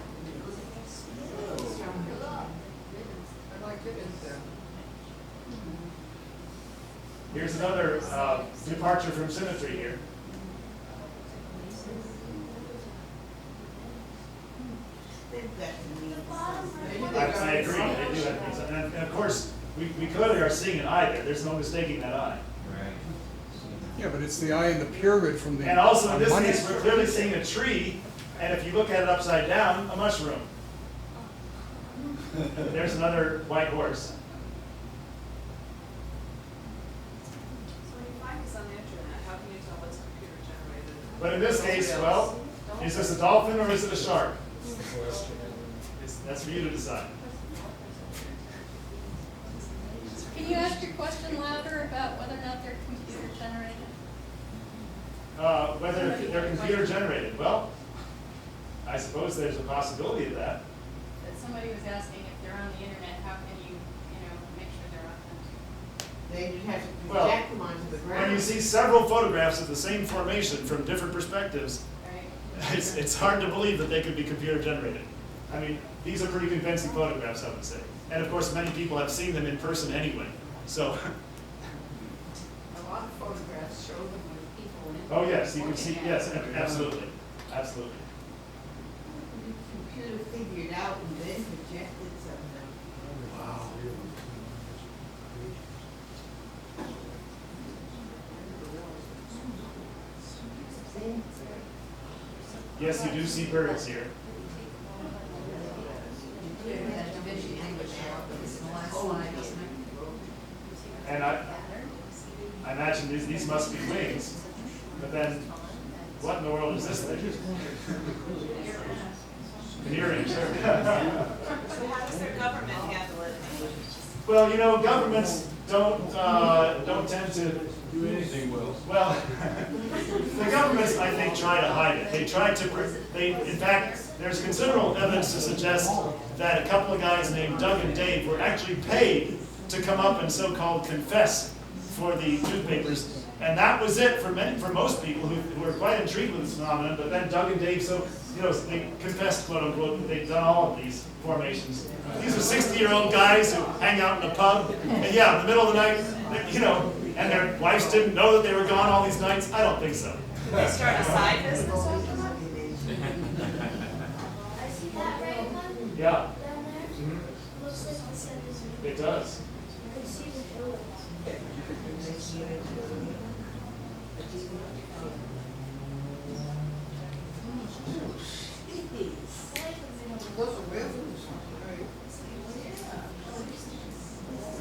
I'd like to visit them. Here's another departure from symmetry here. I agree, they do have things, and of course, we clearly are seeing an eye there, there's no mistaking that eye. Yeah, but it's the eye in the pyramid from the. And also, in this money. case, we're clearly seeing a tree, and if you look at it upside down, a mushroom. There's another white horse. So when you find this on the internet, how can you tell what's computer generated? But in this case, well, is this a dolphin or is it a shark? That's for you to decide. Can you ask your question louder about whether or not they're computer generated? Whether they're computer generated, well, I suppose there's a possibility of that. That somebody was asking if they're on the internet, how can you make sure they're authentic? They just have to Well, project them onto the ground. When you see several photographs of the same formation from different perspectives, Right? it's hard to believe that they could be computer generated. I mean, these are pretty convincing photographs, I would say. And of course, many people have seen them in person anyway, so. A lot of photographs show them with people in. Oh, yes, you can see, yes, absolutely, absolutely. Computer figured out and then projected something. Wow. Yes, you do see birds here. And I imagine these must be wings, but then what in the world is this thing? An earring, sure. So how does their government handle it? Well, governments don't tend to Do anything well. Well, the governments, I think, try to hide it. They try to, in fact, there's considerable evidence to suggest that a couple of guys named Doug and Dave were actually paid to come up and so-called confess for the newspapers. And that was it for most people who were quite intrigued with this phenomenon. But then Doug and Dave, they confessed, quote unquote, that they'd done all of these formations. These are 60-year-old guys who hang out in a pub, and yeah, in the middle of the night, and their wives didn't know that they were gone all these nights. I don't think so. They start a side business off of it? I see that red one Yeah, down there. Looks like the sun is. it does. I can see the pillars. Those are real foods.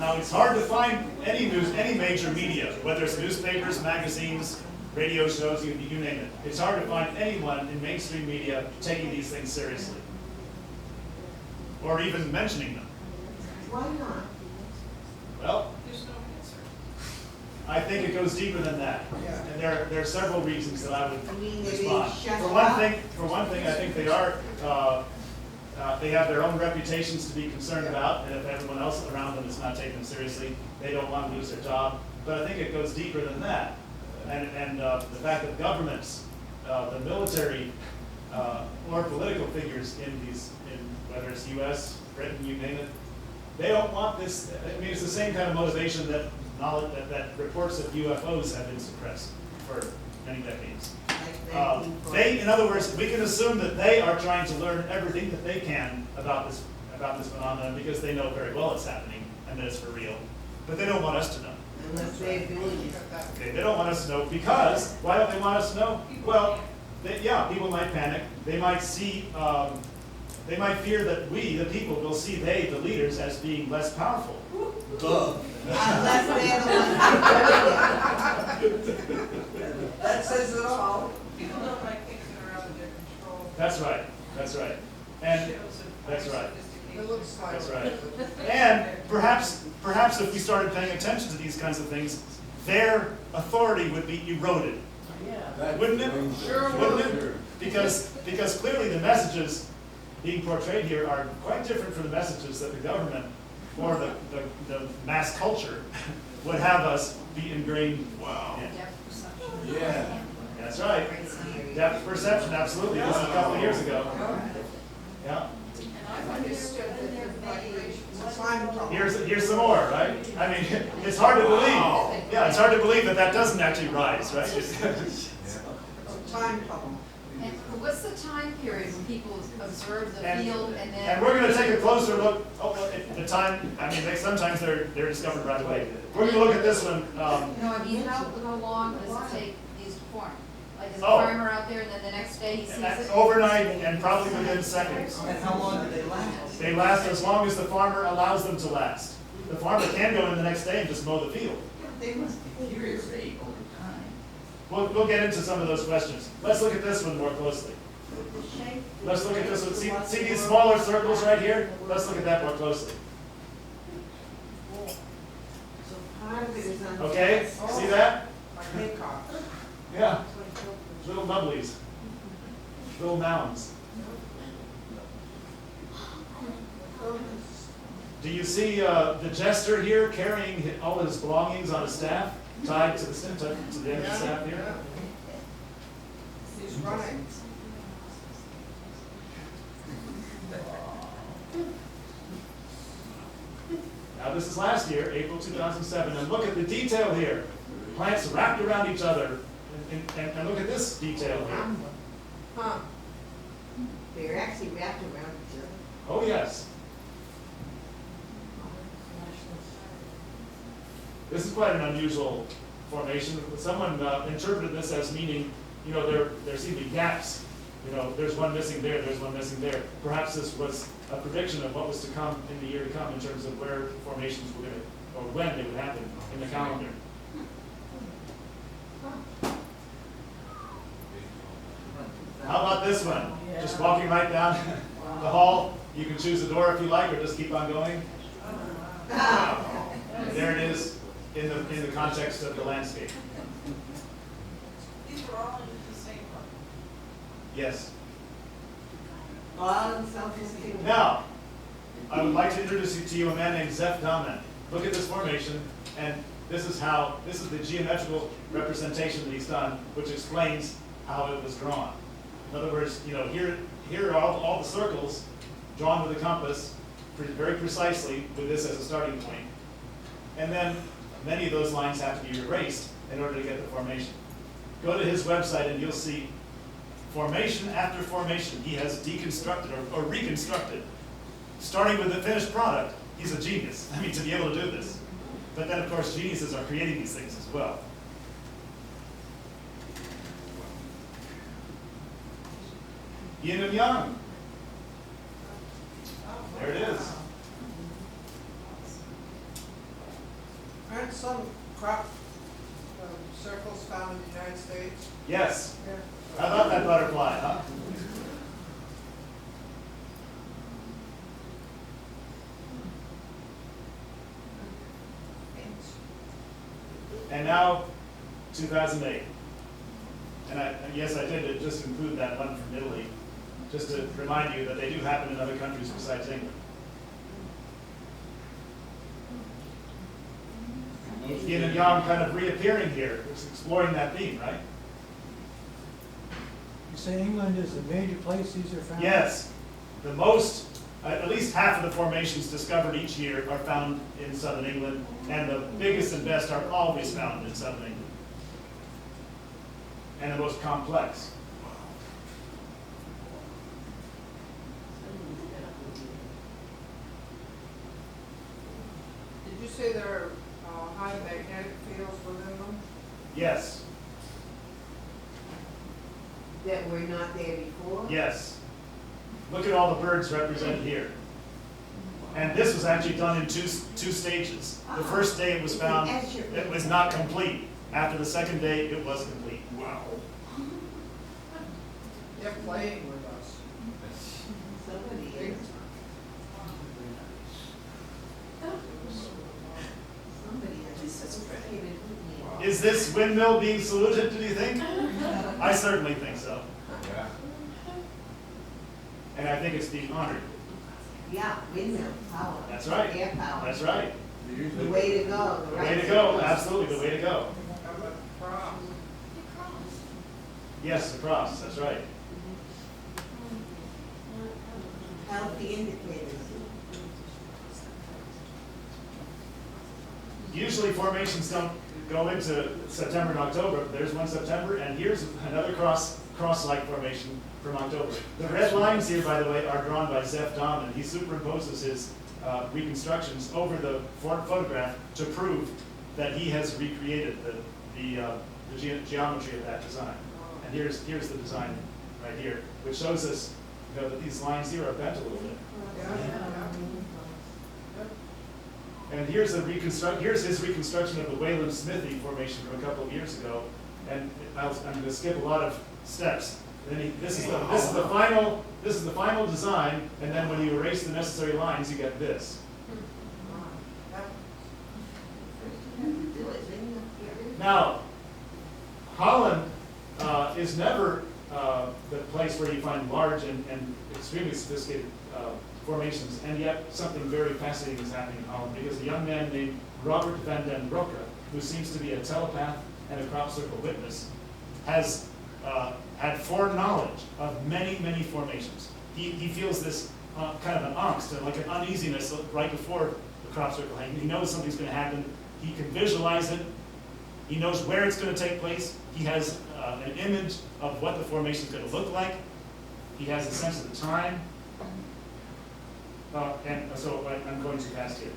Now, it's hard to find any major media, whether it's newspapers, magazines, radio shows, you name it. It's hard to find anyone in mainstream media taking these things seriously, or even mentioning them. Why not? Well, There's no answer. I think it goes deeper than that, Yeah. and there are several reasons that I would I mean, they respond. shut For one thing, I think they are. They have their own reputations to be concerned about, and if everyone else around them is not taking them seriously, they don't want to lose their job. But I think it goes deeper than that. And the fact that governments, the military, or political figures whether it's U.S., Britain, you name it, they don't want this. I mean, it's the same kind of motivation that reports of UFOs have been suppressed for many decades. In other words, we can assume that they are trying to learn everything that they can about this phenomenon because they know very well it's happening and that it's for real. But they don't want us to know. Unless they believe. Okay, they don't want us to know because, why don't they want us to know? Well, people might panic. They might they might fear that we, the people, will see the leaders, as being less powerful. Unless they're the ones who do it. That says it all. People don't like things that are out of their control. That's right. And Shows of that's high right. sophistication. It looks like. That's right. And perhaps if we started paying attention to these kinds of things, their authority would be eroded. Wouldn't it? Sure Wouldn't would. it? Because clearly the messages being portrayed here are quite different from the messages that the government or the mass culture would have us be ingrained in. Yeah. That's right. Depth perception, absolutely. This is a couple of years ago. Yeah. And I've understood that the vibrations. Time trouble. Here's some more, right? I mean, it's hard to believe. Yeah, it's hard to believe that doesn't actually rise, right? Time trouble. And what's the time period when people observe the And- field and then? And we're gonna take a closer look, at the time, I mean, sometimes they're discovered right away. We're gonna look at this one, No, I mean, how long does it take these to form? Like, is a Oh. farmer out there and then the next day he sees and that's it? overnight and probably within seconds. And how long do they last? They last as long as the farmer allows them to last. The farmer can go in the next day and just mow the field. They must deteriorate over time. We'll get into some of those questions. Let's look at this one more closely. Let's look at this one. See these smaller circles right here? Let's look at that more closely. So part of it is on. Okay, see that? Like haycocks. Yeah, little bubblies, little mounds. Do you see the jester here carrying all his belongings on a staff, tied to the end of the staff here? He's running. Now this is last year, April 2007, and look at the detail here. Plants wrapped around each other, and look at this detail here. Huh. They're actually wrapped around each other. Oh yes. This is quite an unusual formation. Someone interpreted this as meaning, you know, there seem to be gaps. You know, there's one missing there, there's one missing there. Perhaps this was a prediction of what was to come in the year to come in terms of where formations were going to, or when they would happen in the calendar. How about this one? Just walking right down the hall. You can choose a door if you like, or just keep on going. And there it is in the context of the landscape. These were all in the same one. Yes. All in self-esteem. Now, I would like to introduce to you a man named Zeph Daman. Look at this formation, and this is the geometrical representation that he's done, which explains how it was drawn. In other words, you know, here are all the circles drawn with a compass very precisely with this as a starting point. And then many of those lines have to be erased in order to get the formation. Go to his website and you'll see formation after formation he has deconstructed or reconstructed. Starting with the finished product, he's a genius. I mean, to be able to do this. But then, of course, geniuses are creating these things as well. Yin and yang. There it is. Aren't some crop circles found in the United States? Yes. Yeah. How about that butterfly, huh? And now, 2008. And yes, I did just include that one from Italy, just to remind you that they do happen in other countries besides England. Yin and yang kind of reappearing here, it's exploring that theme, right? You say England is a major place these are found? Yes. The most, at least half of the formations discovered each year are found in southern England, and the biggest and best are always found in southern England. And the most complex. Did you say there are high magnetic fields within them? Yes, That were not there before? yes. Look at all the birds represented here. And this was actually done in two stages. The first day it was found, it was not complete. After the second day, it was complete. Wow. They're playing with us. Somebody is. Somebody has sophisticated with me. Is this windmill being saluted, do you think? I certainly think so. Yeah. And I think it's being honored. Yeah, windmill power. That's right. Air power. That's right. The way to go. The way to go, absolutely, the way to go. How about the crops? Yes, the cross, that's right. Healthy indicators. Usually formations don't go into September and October. There's one September, and here's another cross-like formation from October. The red lines here, by the way, are drawn by Zeph Dahman. He superimposes his reconstructions over the photograph to prove that he has recreated the geometry of that design. And here's the design right here, which shows us, you know, that these lines here are bent a little bit. And here's his reconstruction of the Wayland Smithy formation from a couple of years ago. And I'm going to skip a lot of steps. Then this is the final design. And then when you erase the necessary lines, you get this. Now, Holland is never the place where you find large and extremely sophisticated formations, and yet something very fascinating is happening in Holland, because a young man named Robert van den Broeke, who seems to be a telepath and a crop circle witness, has had foreknowledge of many, many formations. He feels this kind of an angst, like an uneasiness right before the crop circle hanging. He knows something's going to happen. He can visualize it. He knows where it's going to take place. He has an image of what the formation is going to look like. He has a sense of the time. And so I'm going too fast here.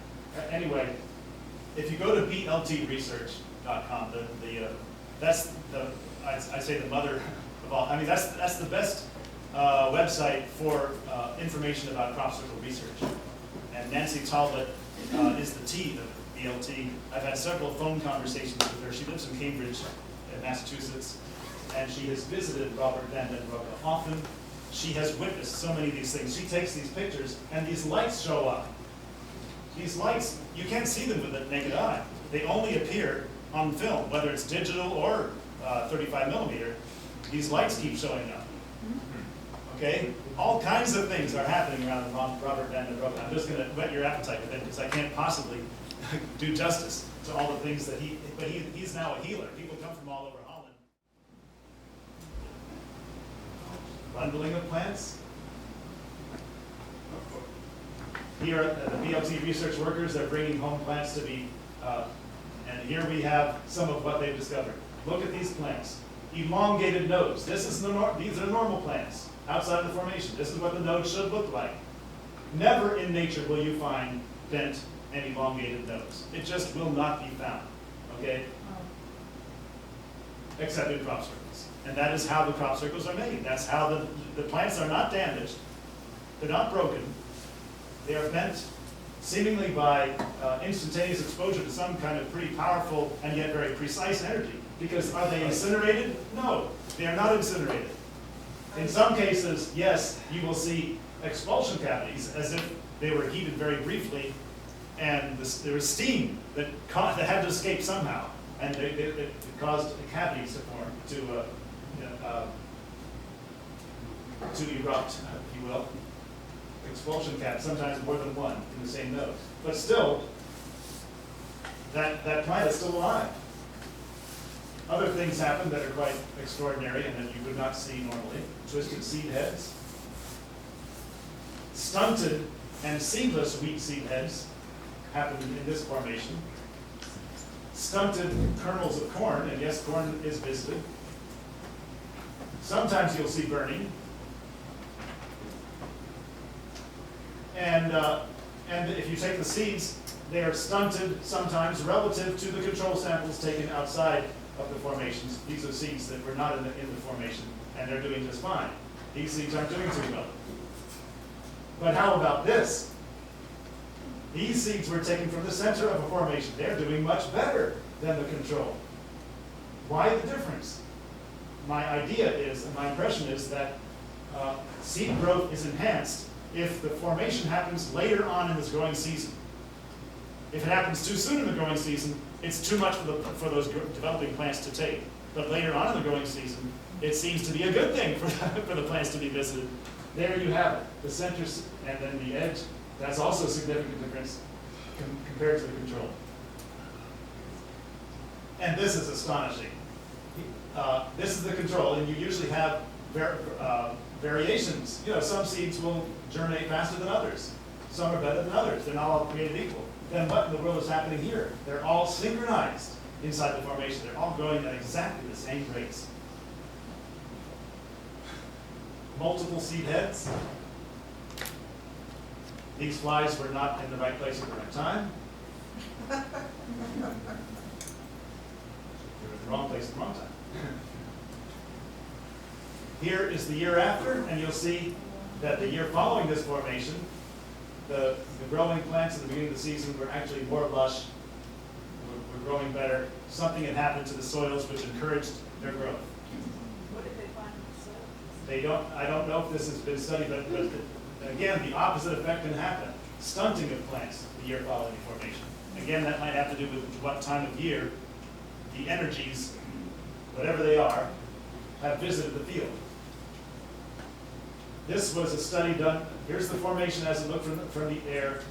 Anyway, if you go to bltresearch.com, that's I'd say the mother of all. I mean, that's the best website for information about crop circle research. And Nancy Talbot is the T of BLT. I've had several phone conversations with her. She lives in Cambridge, Massachusetts, and she has visited Robert van den Broeke often. She has witnessed so many of these things. She takes these pictures, and these lights show up. These lights, you can't see them with the naked eye. They only appear on film, whether it's digital or 35 millimeter. These lights keep showing up. Okay? All kinds of things are happening around Robert van den Broeke. I'm just going to whet your appetite with it, because I can't possibly do justice to all the things that but he's now a healer. People come from all over Holland. Bundling of plants. Here at the BLT research workers, they're bringing home plants to be, and here we have some of what they've discovered. Look at these plants. Elongated nodes. These are normal plants outside of the formation. This is what the node should look like. Never in nature will you find bent and elongated nodes. It just will not be found, okay? Except in crop circles. And that is how the crop circles are made. That's how the plants are not damaged. They're not broken. They are bent seemingly by instantaneous exposure to some kind of pretty powerful and yet very precise energy. Because are they incinerated? No, they are not incinerated. In some cases, yes, you will see expulsion cavities as if they were heated very briefly, and there was steam that had to escape somehow, and it caused cavities to form, to erupt, if you will. Expulsion cavities, sometimes more than one in the same node. But still, that plant is still alive. Other things happen that are quite extraordinary and that you would not see normally. Twisted seed heads. Stunted and seedless wheat seed heads happen in this formation. Stunted kernels of corn, and yes, corn is visited. Sometimes you'll see burning. And if you take the seeds, they are stunted sometimes relative to the control samples taken outside of the formations. These are seeds that were not in the formation, and they're doing just fine. These seeds aren't doing too well. But how about this? These seeds were taken from the center of a formation. They're doing much better than the control. Why the difference? My idea is, and my impression is, that seed growth is enhanced if the formation happens later on in this growing season. If it happens too soon in the growing season, it's too much for those developing plants to take. But later on in the growing season, it seems to be a good thing for the plants to be visited. There you have it, the center and then the edge. That's also a significant difference compared to the control. And this is astonishing. This is the control, and you usually have variations. You know, some seeds will germinate faster than others. Some are better than others. They're not all created equal. then what in the world is happening here? They're all synchronized inside the formation. They're all growing at exactly the same rates. Multiple seed heads. These flies were not in the right place at the right time. They were in the wrong place at the wrong time. Here is the year after, and you'll see that the year following this formation, the growing plants at the beginning of the season were actually more lush, were growing better. Something had happened to the soils which encouraged their growth. What did they find in the soil? I don't know if this has been studied, but again, the opposite effect can happen. Stunting of plants the year following the formation. Again, that might have to do with what time of year the energies, whatever they are, have visited the field. This was a study done, here's the formation as it looked from the air,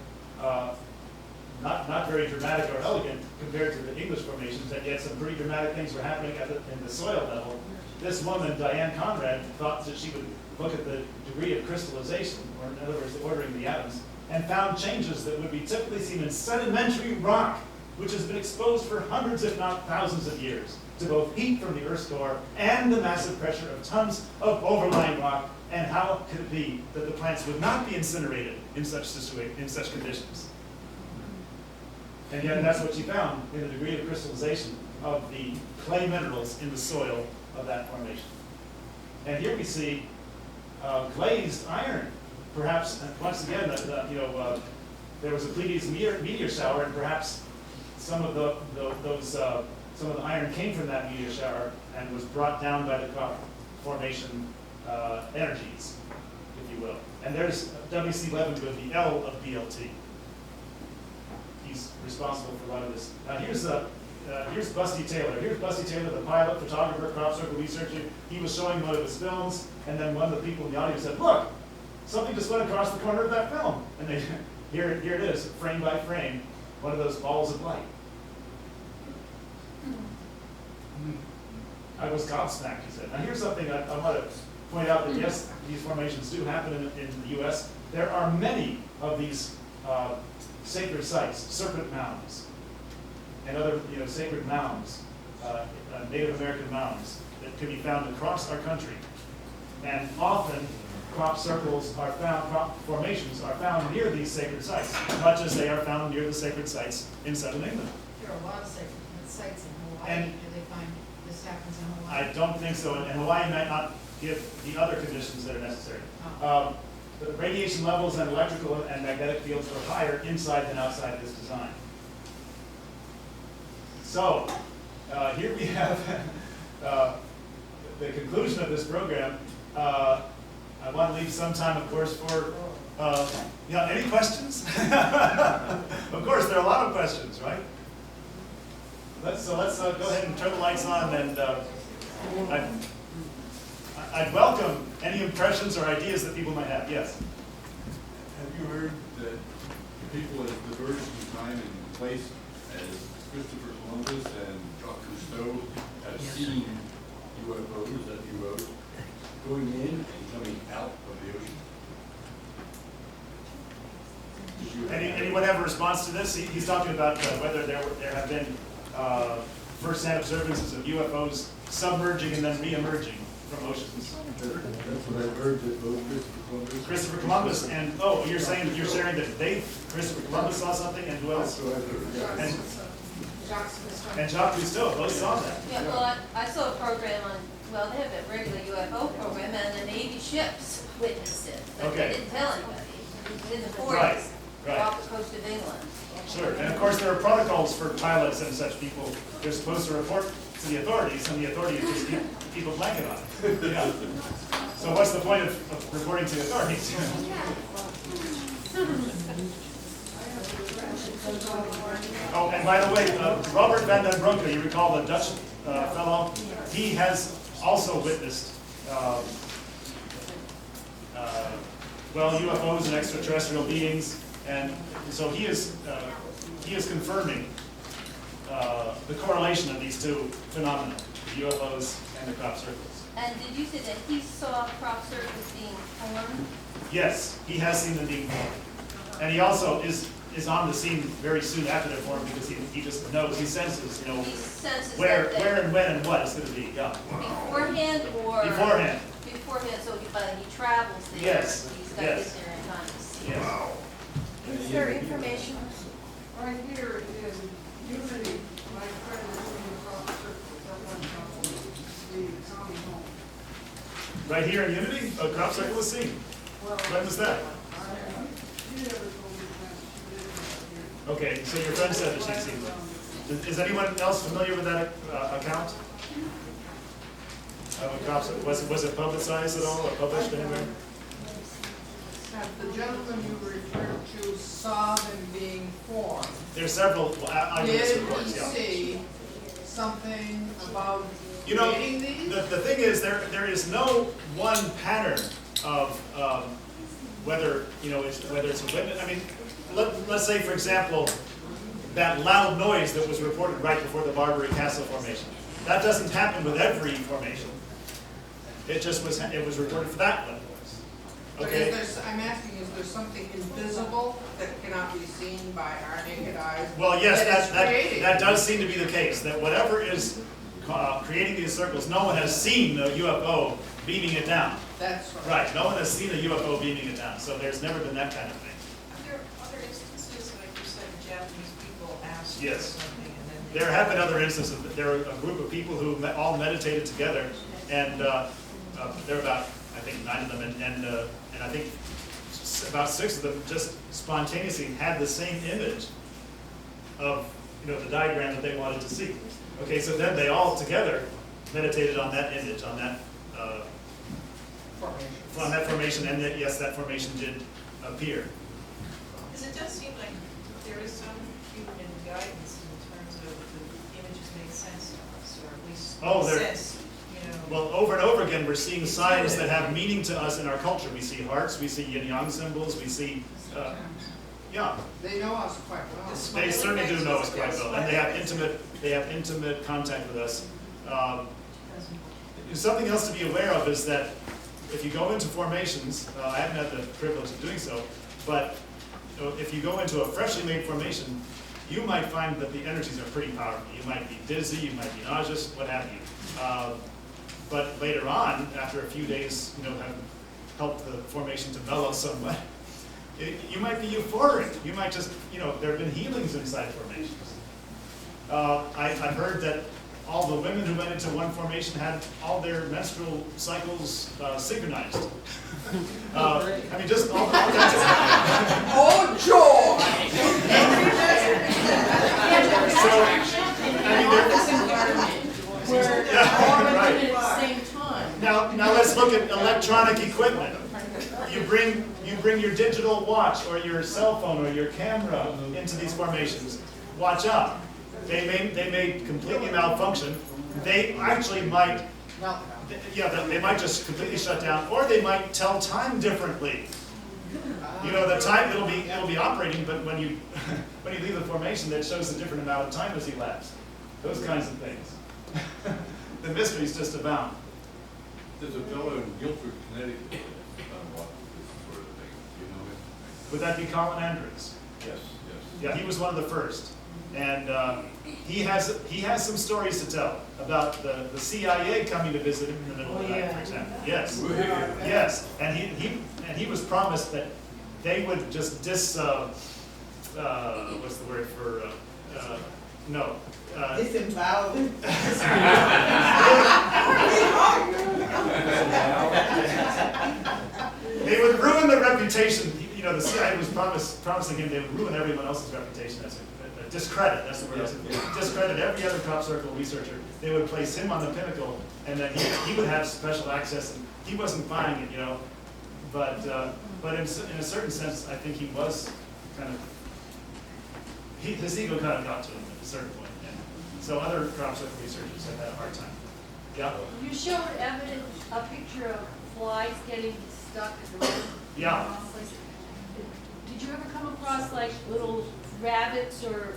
not very dramatic or elegant compared to the English formations, and yet some pretty dramatic things were happening in the soil level. This woman, Diane Conrad, thought that she would look at the degree of crystallization, or in other words, the ordering of the atoms, and found changes that would be typically seen in sedimentary rock, which has been exposed for hundreds, if not thousands of years, to both heat from the Earth's core and the massive pressure of tons of overlying rock. And how could it be that the plants would not be incinerated in such conditions? And yet that's what she found in the degree of crystallization of the clay minerals in the soil of that formation. And here we see glazed iron. Perhaps, once again, there was a Pleiades meteor shower, and perhaps some of the iron came from that meteor shower and was brought down by the crop formation energies, if you will. And there's W.C. Levin with the L of BLT. He's responsible for a lot of this. Here's Busty Taylor. Here's Busty Taylor, the pilot, photographer, crop circle researcher. He was showing one of his films, and then one of the people in the audience said, "Look, something just went across the corner of that film." And here it is, frame by frame, one of those balls of light. I was gobsmacked, he said. Now here's something I want to point out, that yes, these formations do happen in the U.S. There are many of these sacred sites, serpent mounds, and other sacred mounds, Native American mounds, that can be found across our country. And often crop circles are found, crop formations are found near these sacred sites, much as they are found near the sacred sites in southern England. There are a lot of sacred sites in Hawaii. And Do they find this happens in Hawaii? I don't think so, and Hawaii might not give the other conditions that are necessary. The radiation levels and electrical and magnetic fields are higher inside than outside this design. So, here we have the conclusion of this program. I want to leave some time, of course, for any questions? Of course, there are a lot of questions, right? Let's go ahead and turn the lights on, and I'd welcome any impressions or ideas that people might have. Yes? Have you heard that people as diverse in time and place as Christopher Columbus and Jacques Cousteau have seen UFOs that he wrote going in and coming out of the ocean? Anyone have a response to this? He's talking about whether there have been first-hand observances of UFOs submerging and then re-emerging from oceans. That's what I've heard, that both Christopher Columbus and, you're saying that you're sharing that Christopher Columbus saw something, and who else? And Jacques Cousteau, both saw that. Yeah, well, I saw a program on, they have a regular UFO program, and the Navy ships witnessed it, but Okay. they didn't tell anybody. It was in the Right, 40s, right. off the coast of England. Sure, and of course there are protocols for pilots and such people. They're supposed to report to the authorities, and the authorities just keep a blanket on it. Yeah. So what's the point of reporting to the authorities? Oh, and by the way, Robert van den Broeke, you recall the Dutch fellow, he has also witnessed UFOs and extraterrestrial beings, and so he is confirming the correlation of these two phenomena, the UFOs and the crop circles. And did you say that he saw crop circles being formed? Yes, he has seen them being formed. And he also is is on the scene very soon after they're formed because he just knows, he senses, you know, He senses where that and when and what it's gonna be, yeah. beforehand or? Beforehand, Beforehand, so he travels there. Yes, So he's got to get yes. there in time to see. yes. Is there information? Right here is Unity, my friend is in the crop circle, that one council, the county home. Right here in Unity, a crop circle is seen. When was that? She never told me that, she didn't have here. Okay, so your friend said that she's seen it. Is anyone else familiar with that account? Of a crop circle? Was it publicized at all or published anywhere? The gentleman you referred to saw them being formed. There's several eyewitness Did he reports, yeah. see something about You know, creating these? the thing is, there is no one pattern of whether, you know, whether it's a witness. I mean, let's say, for example, that loud noise that was reported right before the Barbary Castle formation. That doesn't happen with every formation. It just was, it was reported for that one. But Okay? is there, I'm asking, is there something invisible that cannot be seen by our naked eyes? Well, yes, that is creating? that does seem to be the case, that whatever is creating these circles, no one has seen a UFO beaming it down. That's right. Right, no one has seen a UFO beaming it down, so there's never been that kind of thing. Are there other instances, like you said, Japanese people asked for Yes. something and then they... There have been other instances. There are a group of people who all meditated together, and there are about, I think, 9 of them, and I think about 6 of them just spontaneously had the same image of, you know, the diagram that they wanted to see. Okay, so then they all together meditated on that image, on that formation, and that, yes, that formation did appear. Because it does seem like there is some human guidance in terms of the images make sense to us, or at least Oh, make there- sense, you know. Well, over and over again, we're seeing signs that have meaning to us in our culture. We see hearts, we see yin-yang symbols, we see, yeah, They know us quite well. they certainly do know us quite well, and they have intimate contact with us. Something else to be aware of is that if you go into formations, I haven't had the privilege of doing so, but if you go into a freshly made formation, you might find that the energies are pretty powerful. You might be dizzy, you might be nauseous, what have you. But later on, after a few days, you know, have helped the formation to mellow somewhat, you might be euphoric. You might just, you know, there have been healings inside formations. I've heard that all the women who went into one formation had all their menstrual cycles synchronized. I mean, just all kinds of stuff. Oh, joy! So, I mean, Office environment where they're all regimented at the same time. Now let's look at electronic equipment. You bring your digital watch or your cell phone or your camera into these formations. Watch out. They may completely malfunction. They actually might, they might just completely shut down, or they might tell time differently. You know, the time it'll be operating, but when you when you leave the formation, that shows a different amount of time has elapsed. Those kinds of things. The mysteries just abound. There's a fellow in Guilford, Connecticut, what this sort of thing, you know him? Would that be Colin Andrews? Yes, yes. Yeah, he was one of the first, and he has some stories to tell about the CIA coming to visit him in the middle of the night, for example. Yes, yes, and he was promised that they would just what's the word for no. Disembowel. They would ruin the reputation. You know, the CIA was promising him they would ruin everyone else's reputation as a discredit. That's the word. Discredit every other crop circle researcher. They would place him on the pinnacle, and then he would have special access. And he wasn't buying it, you know. But in a certain sense, I think he was kind of his ego kind of got to him at a certain point. And so other crop circle researchers have had a hard time. Yeah. You showed a picture of flies getting stuck at the road. Yeah. Did you ever come across like little rabbits or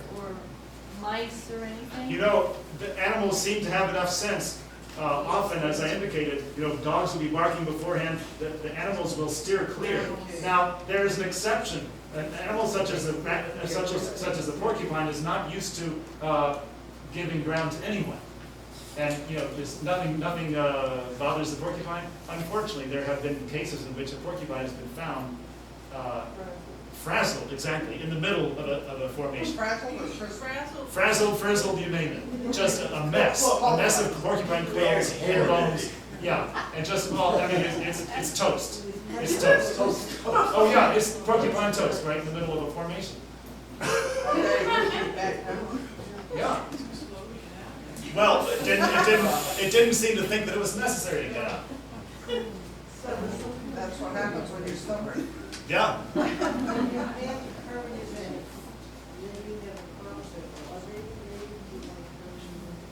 mice or anything? You know, the animals seem to have enough sense. Often, as I indicated, you know, dogs will be barking beforehand. The animals will steer clear. Now, there's an exception. An animal such as the porcupine is not used to giving ground to anyone. And, you know, just nothing bothers the porcupine. Unfortunately, there have been cases in which a porcupine has been found frazzled, exactly, in the middle of a formation. Frazzled or frizzled? Frazzled, frizzled, you name it. Just a mess of porcupine quills, hair bones. Yeah, and just, well, I mean, it's toast. It's toast. Oh yeah, it's porcupine toast, right in the middle of a formation. Yeah. Well, it didn't seem to think that it was necessary to get out. That's what happens when you're stubborn. Yeah.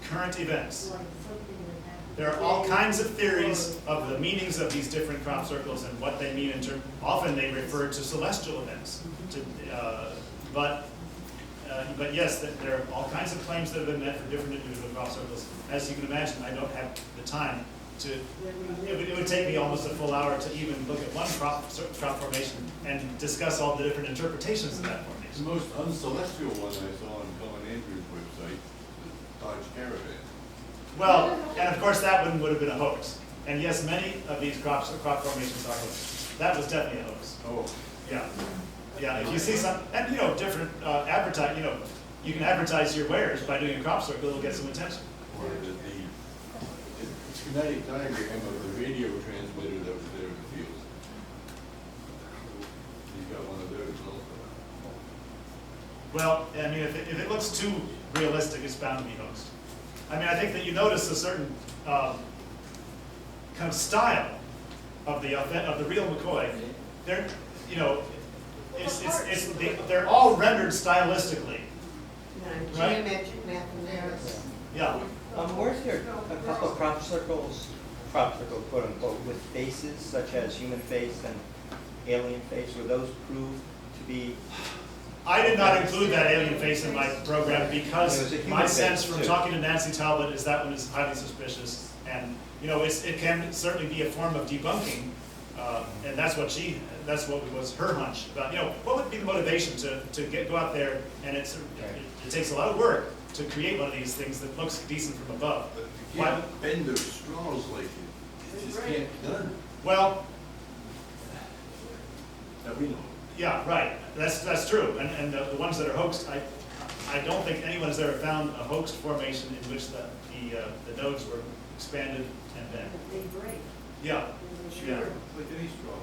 Current events. There are all kinds of theories of the meanings of these different crop circles and what they mean in terms. Often they refer to celestial events. But yes, there are all kinds of claims that have been made for different individual crop circles. As you can imagine, I don't have the time to. It would take me almost a full hour to even look at one crop formation and discuss all the different interpretations of that The formation. most uncelestial one I saw on Colin Andrews' website, the Dodge Caravan. Well, and of course that one would have been a hoax. And yes, many of these crop formations are hoaxes. That was definitely a hoax. Oh. Yeah. Yeah, if you see some, and you know, different advertise, you know, you can advertise your wares by doing a crop circle, it'll get some attention. Or the schematic diagram of the radio transmitter that was there in the field. He's got one of those also. Well, I mean, if it looks too realistic, it's bound to be hoaxed. I mean, I think that you notice a certain kind of style of the real McCoy. They're, you know, they're all rendered stylistically. Right? Geometric mathematics. Yeah. Weren't there a couple of crop circles, quote unquote, with faces such as human face and alien face? Were those proved to be? I did not include that alien face in my program because my sense from talking to Nancy Talbot is that one is highly suspicious, and you know it can certainly be a form of debunking, and that's what was her hunch about. You know, what would be the motivation to go out there and it takes a lot of work to create one of these things that looks decent from above. But you can't bend those straws like it just can't be done. Well, That we know. yeah, right. That's true. And the ones that are hoaxed, I don't think anyone has ever found a hoaxed formation in which the nodes were expanded and bent. They break. Yeah. Yeah. Like any straw.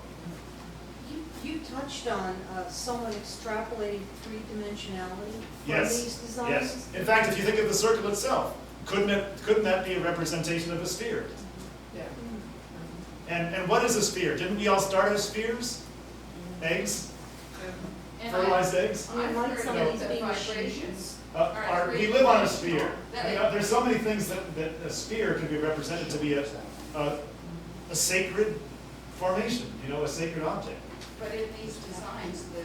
You touched on someone extrapolating three-dimensionality from Yes. these designs? Yes. In fact, if you think of the circle itself, couldn't that be a representation of a sphere? Yeah. And what is a sphere? Didn't we all start as spheres? Eggs? And Fertilized eggs? I like some of these being vibrations. We live on a sphere. You know, there's so many things that a sphere can be represented to be a sacred formation, you know, a sacred object. But in these designs, the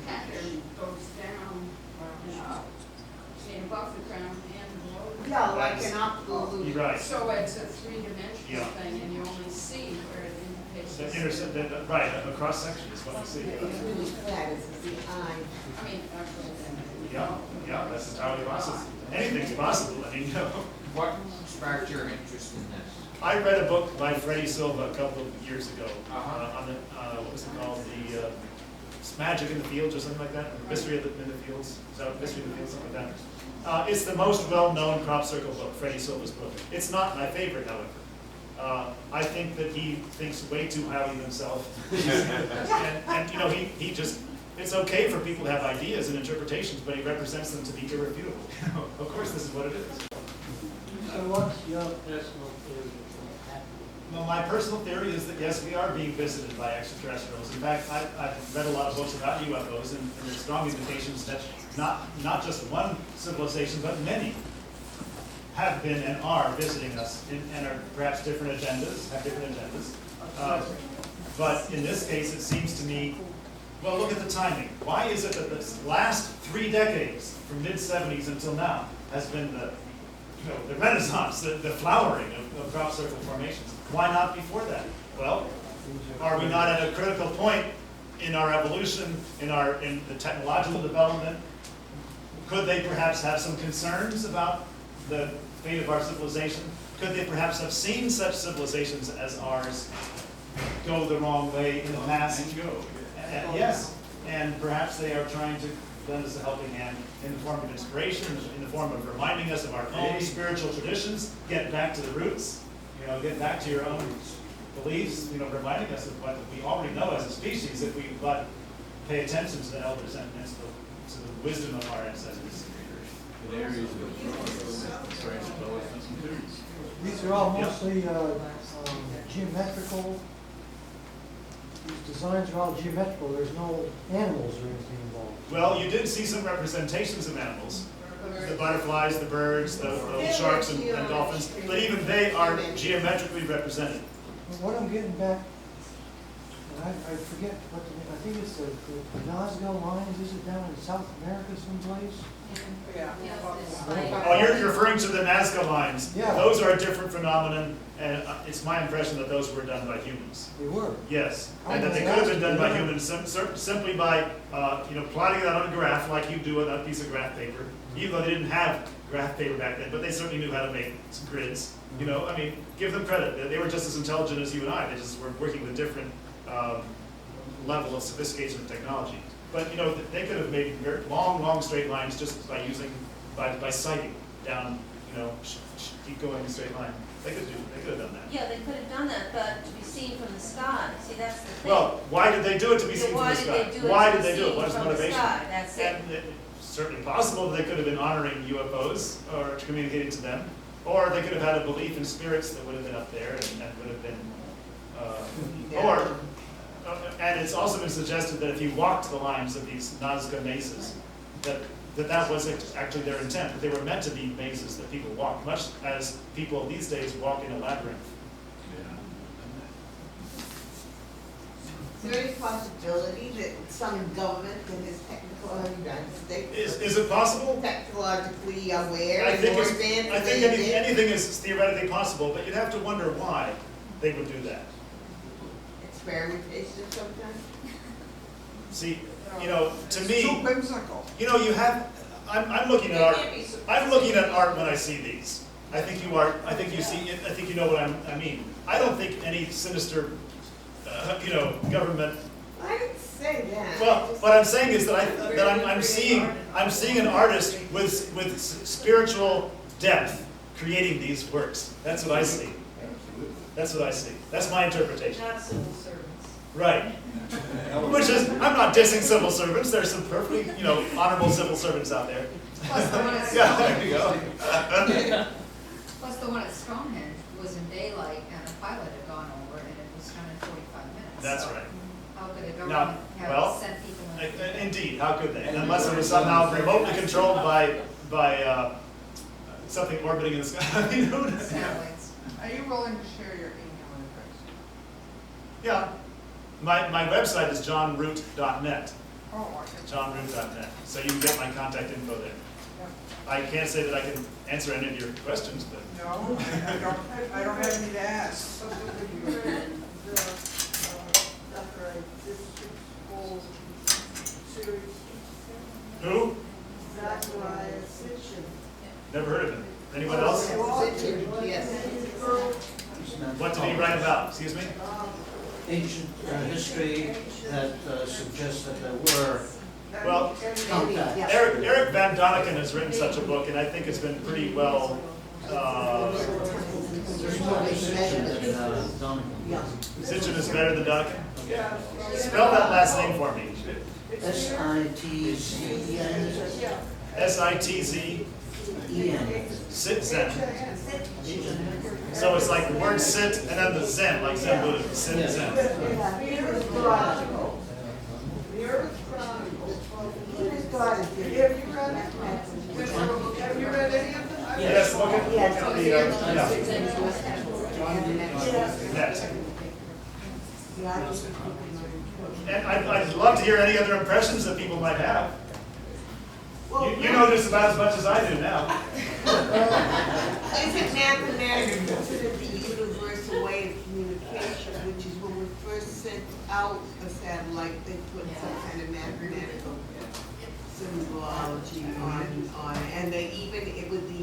pattern goes down, say above the ground and below. Yeah, like an optical You're illusion. right. So it's a three-dimensional Yeah. thing, and you only see where it indicates. Right, a cross section is what we see. It's really flat, it's the eye. I mean, Yeah, that's entirely possible. Anything's possible. I mean, you know. What sparked your interest in this? I read a book by Freddie Silva a couple of years ago Uh-huh. on the what was it called, the Magic in the Fields or something like that, Mystery in the Fields. Is that Mystery in the Fields, something like that? It's the most well-known crop circle book, Freddie Silva's book. It's not my favorite, however. I think that he thinks way too highly of himself, and you know he just. It's okay for people to have ideas and interpretations, but he represents them to be irrefutable. Of course, this is what it is. So what's your personal theory of happening? Well, my personal theory is that yes, we are being visited by extraterrestrials. In fact, I've read a lot of books about UFOs, and there's strong indications that not just one civilization, but many have been and are visiting us, and are perhaps different agendas, have different agendas. But in this case, it seems to me. Well, look at the timing. Why is it that the last 3 decades, from mid-70s until now, has been the renaissance, the flowering of crop circle formations? Why not before that? Well, are we not at a critical point in our evolution, in the technological development, could they perhaps have some concerns about the fate of our civilization? Could they perhaps have seen such civilizations as ours go the wrong way in the past? Yes, and perhaps they are trying to lend us a helping hand in the form of inspiration, in the form of reminding us of our own spiritual traditions, get back to the roots, get back to your own beliefs, reminding us of what we already know as a species if we but pay attention to the elders and to the wisdom of our ancestors. These are all mostly geometrical. These designs are all geometrical. There's no animals or anything involved. Well, you did see some representations of animals. The butterflies, the birds, the sharks and dolphins, but even they are geometrically represented. What I'm getting back, and I forget what the name, I think it's the Nazca lines, is it down in South America someplace? Yeah. Oh, you're referring to the Nazca lines. Yeah. Those are a different phenomenon, and it's my impression that those were done by humans. They were. Yes, and that they could have been done by humans simply by, plotting that on a graph like you do on a piece of graph paper, even though they didn't have graph paper back then, but they certainly knew how to make grids. Give them credit. They were just as intelligent as you and I. They just were working with different level of sophistication and technology. But they could have made very long straight lines just by by sighting down. Keep going in a straight line. They could have done that. Yeah, they could have done that, but to be seen from the sky, see, that's the thing. Well, why did they do it to be seen from the sky? Why did they do it? What is the motivation? That's it. And it's certainly possible that they could have been honoring UFOs or communicating to them, or they could have had a belief in spirits that would have been up there and would have been, and it's also been suggested that if you walked the lines of these Nazca mazes, that was actually their intent, that they were meant to be mazes that people walk, much as people these days walk in a labyrinth. Is there any possibility that some government that is United States Is it possible? technologically aware? I think more advanced than they did? anything is theoretically possible, but you'd have to wonder why they would do that. Experimentation sometimes? See, to me, So whimsical. I'm looking at art. I'm looking at art when I see these. I think you are. I think you see. I think you know what I mean. I don't think any sinister, government. I didn't say that. Well, what I'm saying is that I'm seeing an artist with spiritual depth creating these works. That's what I see. That's what I see. That's my interpretation. Not civil servants. Right. Which is, I'm not dissing civil servants. There's some perfectly, honorable civil servants out there. Plus the one at Yeah, there you go. Plus the one at Stonehenge was in daylight and a pilot had gone over and it was done in 45 minutes. That's So right. How could a Now, government well, have sent people in? Indeed, how could they? Unless it was somehow remotely controlled by something orbiting in the sky. Who knows? Satellites. Are you willing to share your email address? Yeah. My website is johnroot.net. Oh, okay. Johnroot.net. So you can get my contact info there. I can't say that I can answer any of your questions, but. No, I don't have any to ask. Who? Zachariah Sitchin. Never heard of him. Anyone else? Sitchin, yes. What did he write about? Excuse me? Ancient history that suggests that there were Well, contacts. Eric Van Doniken has written such a book, and I think it's been pretty well. There's more research than Donegan. Sitchin is better than Doniken? Okay. Spell that last name for me. S-I-T-Z-E-N. S-I-T-Z-E-N. Sit-Zen. So it's like the word sit and then the Zen, like Zen Buddhism. Sit, Zen. The Earth Chronicle. The Earth Chronicle. Earth Chronicle. Have you read it? Have you read any of them? Yes, look at the, Next. And I'd love to hear any other impressions that people might have. You know just about as much as I do now. Is Isn't mathematics considered the universal way of communication, which is when we first sent out a satellite, they put some kind of mathematical symbology on, and they even, it with the,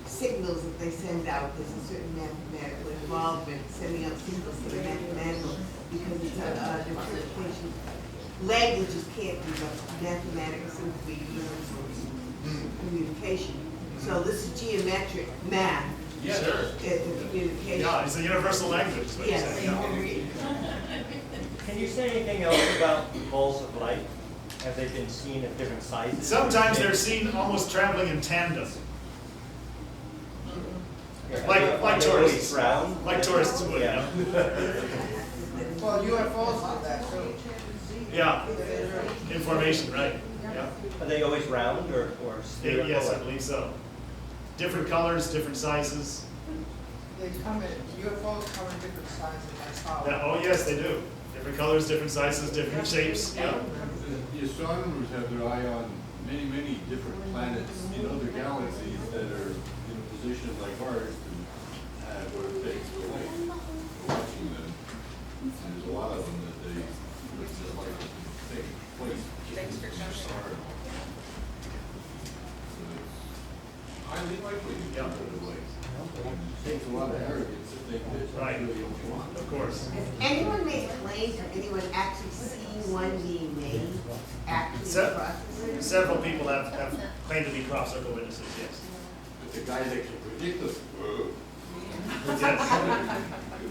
signals that they send out, there's a certain mathematical involvement, sending out signals that are mathematical, because it's a interpretation. Languages can't be, but mathematics seems to be universal communication. So this is geometric math. Yeah, sure. It's communication. Yeah, it's a universal language, is what you're Yes. saying. Can you say anything else about balls of light? Have they been seen at different sizes? Sometimes they're seen almost traveling in tandem. Like tourists. Round? Like tourists would, Yeah. Well, UFOs do that too. Yeah, information, right, yeah. Are they always round or spherical? Yes, I believe so. Different colors, different sizes. They come in, UFOs come in different sizes, I saw. Yeah, oh, yes, they do. Different colors, different sizes, different shapes, yeah. The astronomers have their eye on many, many different planets in other galaxies that are in a position like ours to have what it takes to light. Watching them, and there's a lot of them that they would just like to take place. Thanks for coming. So it's highly likely to Yeah. go to light. It takes a lot of arrogance to think that Right. that's really what you want. Of course. Has anyone made claims or anyone actually seen one being made, actually processing? Several people have claimed to be crop circle witnesses, yes. But the guy that can predict them, Yes.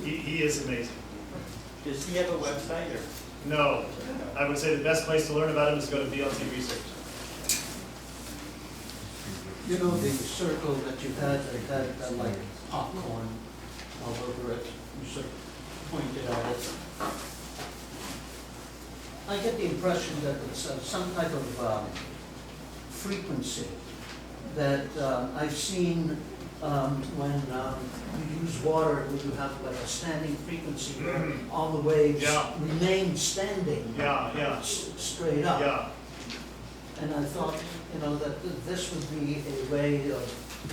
He is amazing. Does he have a website or? No, I would say the best place to learn about him is to go to BLT Research. You know, the circle that you had, that had like popcorn all over it, you sort of pointed at it. I get the impression that it's some type of frequency that I've seen when you use water, where you have like a standing frequency where all the waves Yeah. remain standing. Yeah. Straight up. Yeah, And I thought, you know, that this would be a way of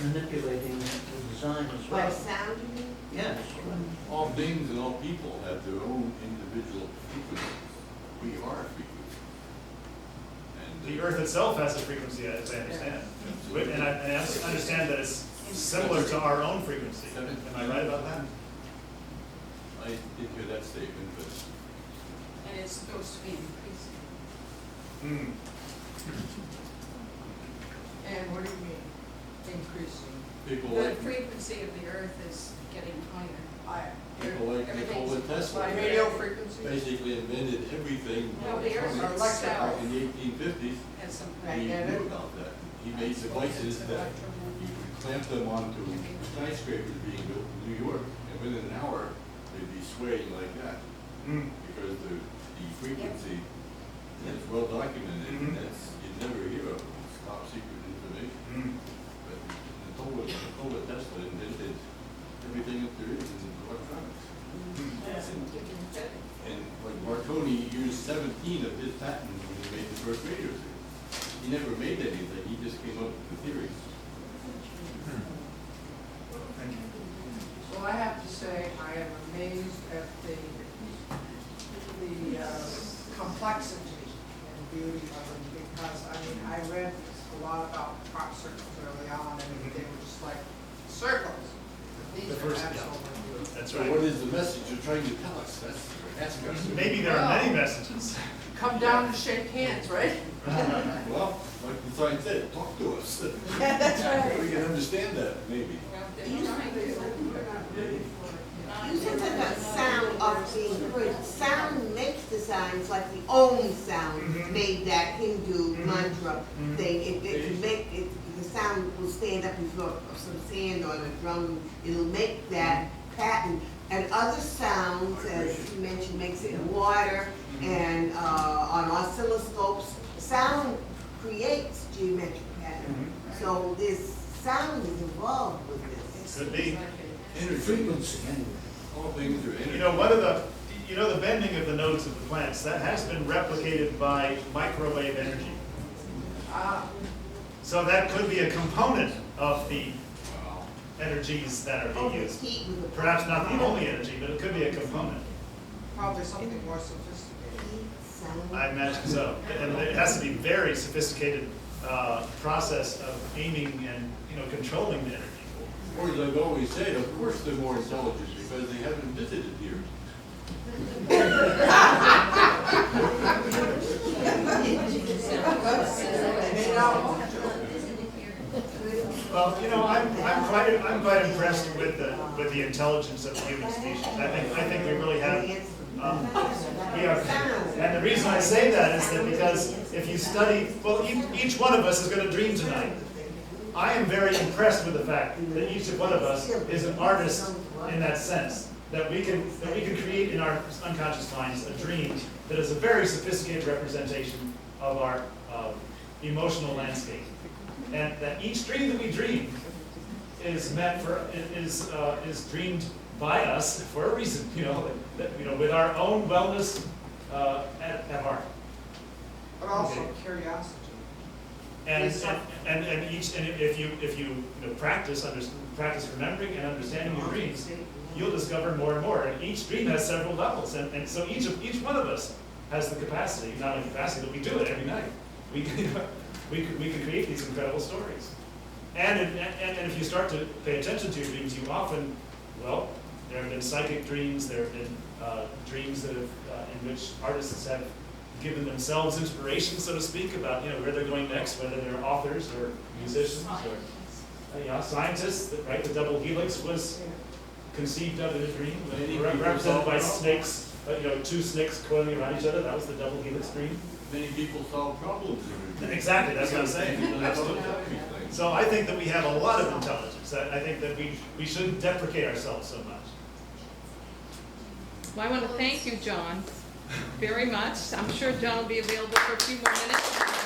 manipulating the design as By well. sound, you mean? Yes. all things and all people have their own individual frequencies. We are frequencies. And the Earth itself has a frequency, as I understand. And I understand that it's similar to our own frequency. Am I right about that? I did hear that statement, but And it's supposed to be increasing. Hmm. And what do you mean, increasing? people The like, frequency of the earth is getting higher. people like Nikola Tesla Radio frequency? basically invented everything No, the earth electronic itself back in the 1850s. has some. He knew about that. He made devices that you could clamp them onto skyscrapers being built in New York, and within an hour, they'd be swaying like that. Hmm. Because the frequency is well documented, and that's, you never hear of it. It's top secret information. Hmm. But Nikola Tesla invented everything that there is in electronics. And like Marconi used 17 of his patents when he made the first radio signal. He never made anything, he just came up with the theories. Thank you. Well, I have to say, I am amazed at the complexity and beauty of them, because, I mean, I read a lot about crop circles early on, and they were just like circles. These The are first, yeah. absolutely beautiful. That's So right. what is the message you're trying to tell us? That's, ask us. Maybe there are many messages. Come down and shake hands, right? Well, like the sign said, talk to us. That's right. We can understand that, maybe. You said that the sound of being heard, sound makes the sounds like the only sound made that Hindu mantra thing. It can make it, the sound will stand up and throw some sand on a drum. It'll make that pattern. And other sounds, as you mentioned, makes it in water and on oscilloscopes. Sound creates geometric pattern. So this sound is involved with this. Could be. Energy. Frequency, anyway. All things are energy. You know, one of the, the bending of the nodes of the plants, that has been replicated by microwave energy. So that could be a component of the energies that are Oh, being the used. heat with the. Perhaps not the only energy, but it could be a component. Probably something more sophisticated. Heat, sound. I imagine so. And it has to be very sophisticated process of aiming and, controlling the energy. Or as I've always said, of course they're more intelligent because they haven't visited here. Well, I'm quite impressed with the intelligence of the human species. I think we really have, and the reason I say that is that because if you study, well, each one of us is going to dream tonight. I am very impressed with the fact that each one of us is an artist in that sense, that we can create in our unconscious minds a dream that is a very sophisticated representation of our emotional landscape. And that each dream that we dream is is dreamed by us for a reason, with our own wellness at heart. But also Okay. curiosity. And if you practice remembering and understanding your dreams, you'll discover more and more. And each dream has several levels, and so each one of us has the capacity, not only capacity, but we do it every night. We can create these incredible stories. And if you start to pay attention to your dreams, you often, there have been psychic dreams, there have been dreams that have, in which artists have given themselves inspiration, so to speak, about where they're going next, whether they're authors or musicians or scientists. Right, the double helix was conceived of in a dream, represented by snakes. Two snakes coiling around each other. That was the double helix dream. Many people solve problems in their Exactly, that's what I'm saying. Absolutely. So I think that we have a lot of intelligence. I think that we shouldn't deprecate ourselves so much. Well, I want to thank you, John, very much. I'm sure John will be available for a few more minutes.